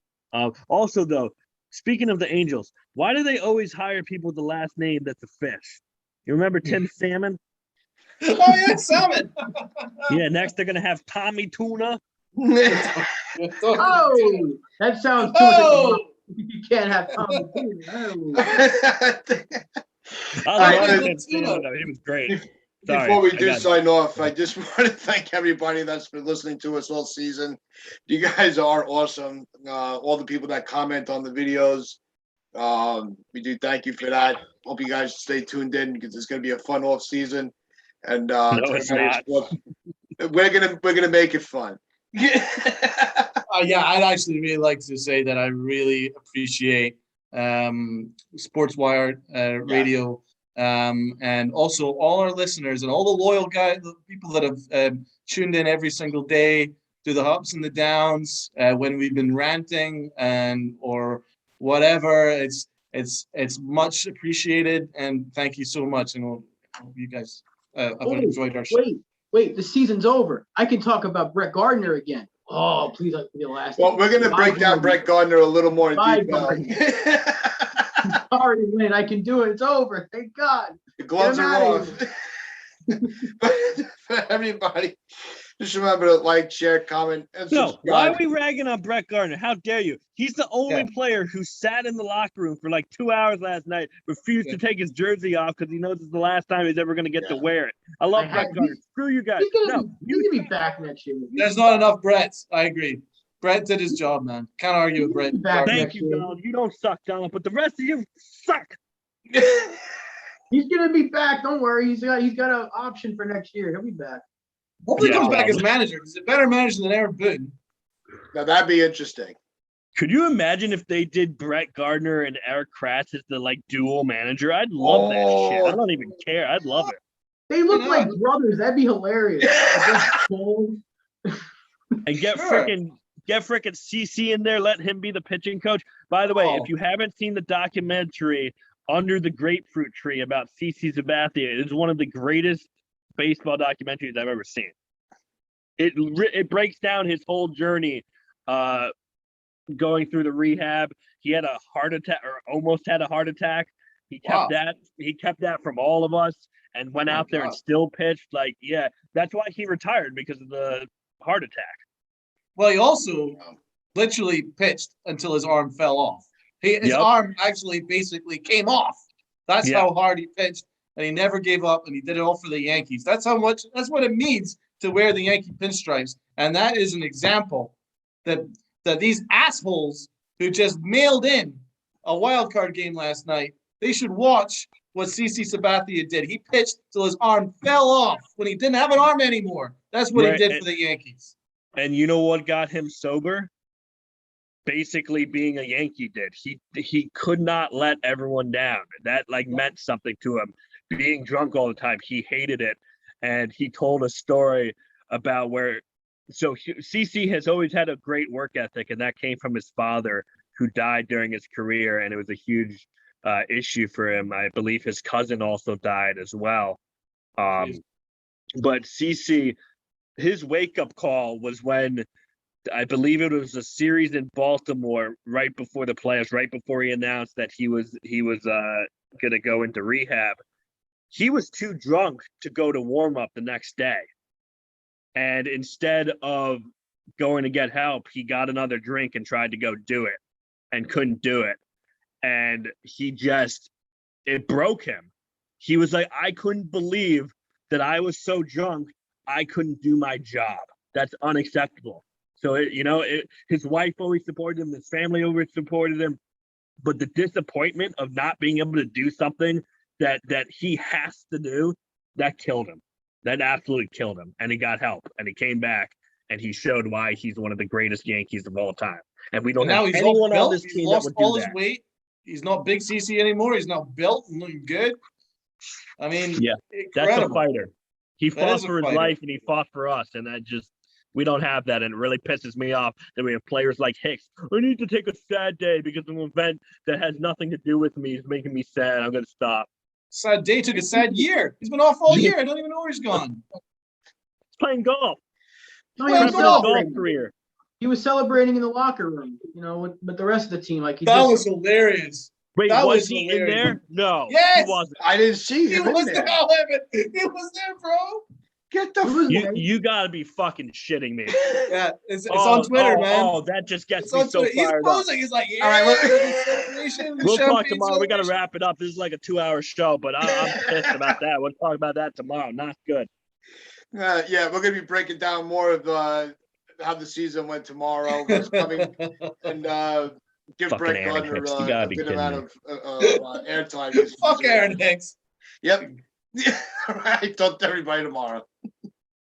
Also, though, speaking of the Angels, why do they always hire people with the last name that's a fish? You remember Tim Salmon? Oh, yeah, Salmon. Yeah, next they're going to have Tommy Tuna. Oh, that sounds too much like you can't have Tommy. He was great. Before we do sign off, I just want to thank everybody that's been listening to us all season. You guys are awesome. All the people that comment on the videos, we do thank you for that. Hope you guys stay tuned in, because it's going to be a fun off season. And no, it's not. We're gonna make it fun. Yeah, I'd actually really like to say that I really appreciate SportsWire Radio, and also all our listeners and all the loyal guys, the people that have tuned in every single day through the ups and the downs when we've been ranting or whatever. It's much appreciated, and thank you so much. And I hope you guys have enjoyed our show. Wait, the season's over. I can talk about Brett Gardner again. Oh, please let me be the last. Well, we're going to break down Brett Gardner a little more in detail. Sorry, Lynn, I can do it. It's over. Thank God. The gloves are off. But for everybody, just remember to like, share, comment, and subscribe. Why are we ragging on Brett Gardner? How dare you? He's the only player who sat in the locker room for like 2 hours last night, refused to take his jersey off because he knows it's the last time he's ever going to get to wear it. I love Brett Gardner. Screw you guys. He's gonna be back next year. There's not enough Bretts. I agree. Brett did his job, man. Can't argue with Brett. Thank you, Donald. You don't suck, Donald, but the rest of you suck. He's gonna be back. Don't worry. He's got an option for next year. He'll be back. Hopefully he comes back as manager, because he's a better manager than Aaron Boone. Now that'd be interesting. Could you imagine if they did Brett Gardner and Eric Kratz as the dual manager? I'd love that shit. I don't even care. I'd love it. They look like brothers. That'd be hilarious. And get frickin' CC in there. Let him be the pitching coach. By the way, if you haven't seen the documentary Under the Grapefruit Tree about CC Sabathia, it is one of the greatest baseball documentaries I've ever seen. It breaks down his whole journey going through the rehab. He had a heart attack, or almost had a heart attack. He kept that from all of us, and went out there and still pitched. That's why he retired, because of the heart attack. Well, he also literally pitched until his arm fell off. His arm actually basically came off. That's how hard he pitched, and he never gave up, and he did it all for the Yankees. That's what it means to wear the Yankee pinstripes. And that is an example that these assholes who just mailed in a wild card game last night, they should watch what CC Sabathia did. He pitched till his arm fell off when he didn't have an arm anymore. That's what he did for the Yankees. And you know what got him sober? Basically being a Yankee did. He could not let everyone down. That meant something to him. Being drunk all the time, he hated it. And he told a story about CC has always had a great work ethic, and that came from his father, who died during his career, and it was a huge issue for him. I believe his cousin also died as well. But CC, his wake-up call was when, I believe it was a series in Baltimore right before the playoffs, right before he announced that he was going to go into rehab. He was too drunk to go to warm-up the next day. And instead of going to get help, he got another drink and tried to go do it and couldn't do it. And it broke him. He was like, I couldn't believe that I was so drunk, I couldn't do my job. That's unacceptable. So, his wife always supported him. His family always supported him. But the disappointment of not being able to do something that he has to do, that killed him. That absolutely killed him, and he got help, and he came back, and he showed why he's one of the greatest Yankees of all time. And we don't And now have he's all anyone on built. this He's team that lost would all do his that. weight. He's not big CC anymore. He's now built and looking good. I mean, Yeah, that's a incredible. fighter. He That fought is a for his fighter. life, and he fought for us, and that just we don't have that, and it really pisses me off that we have players like Hicks. I need to take a sad day because of an event that has nothing to do with me. It's making me sad. I'm going to stop. Sad day took a sad year. He's been off all year. I don't even know where he's gone. He's playing golf. No, he Well, was His no. golf celebrating. career. He was celebrating in the locker room, you know, with the rest of the team. Like he That just, was hilarious. Wait, That was was he hilarious. in there? No, Yes! he wasn't. I didn't see He him in was there. there. He was there, bro. Get the It was- f- You got to be fucking shitting me. Yeah, it's on Twitter, man. Oh, that just gets It's me on so Twitter. He's fired up. posing. He's like, yeah, All right, well- celebration, We'll talk champagne tomorrow. We got to celebration. wrap it up. This is like a 2-hour show, but I'm pissed about that. We'll talk about that tomorrow. Not good. yeah, we're gonna be breaking down more of how the season went tomorrow. It's coming and give Fucking Brett Aaron Gardner Hicks, you gotta a be good kidding amount me. of airtime. Fuck Aaron Hicks. Yep. All right. Talk to everybody tomorrow.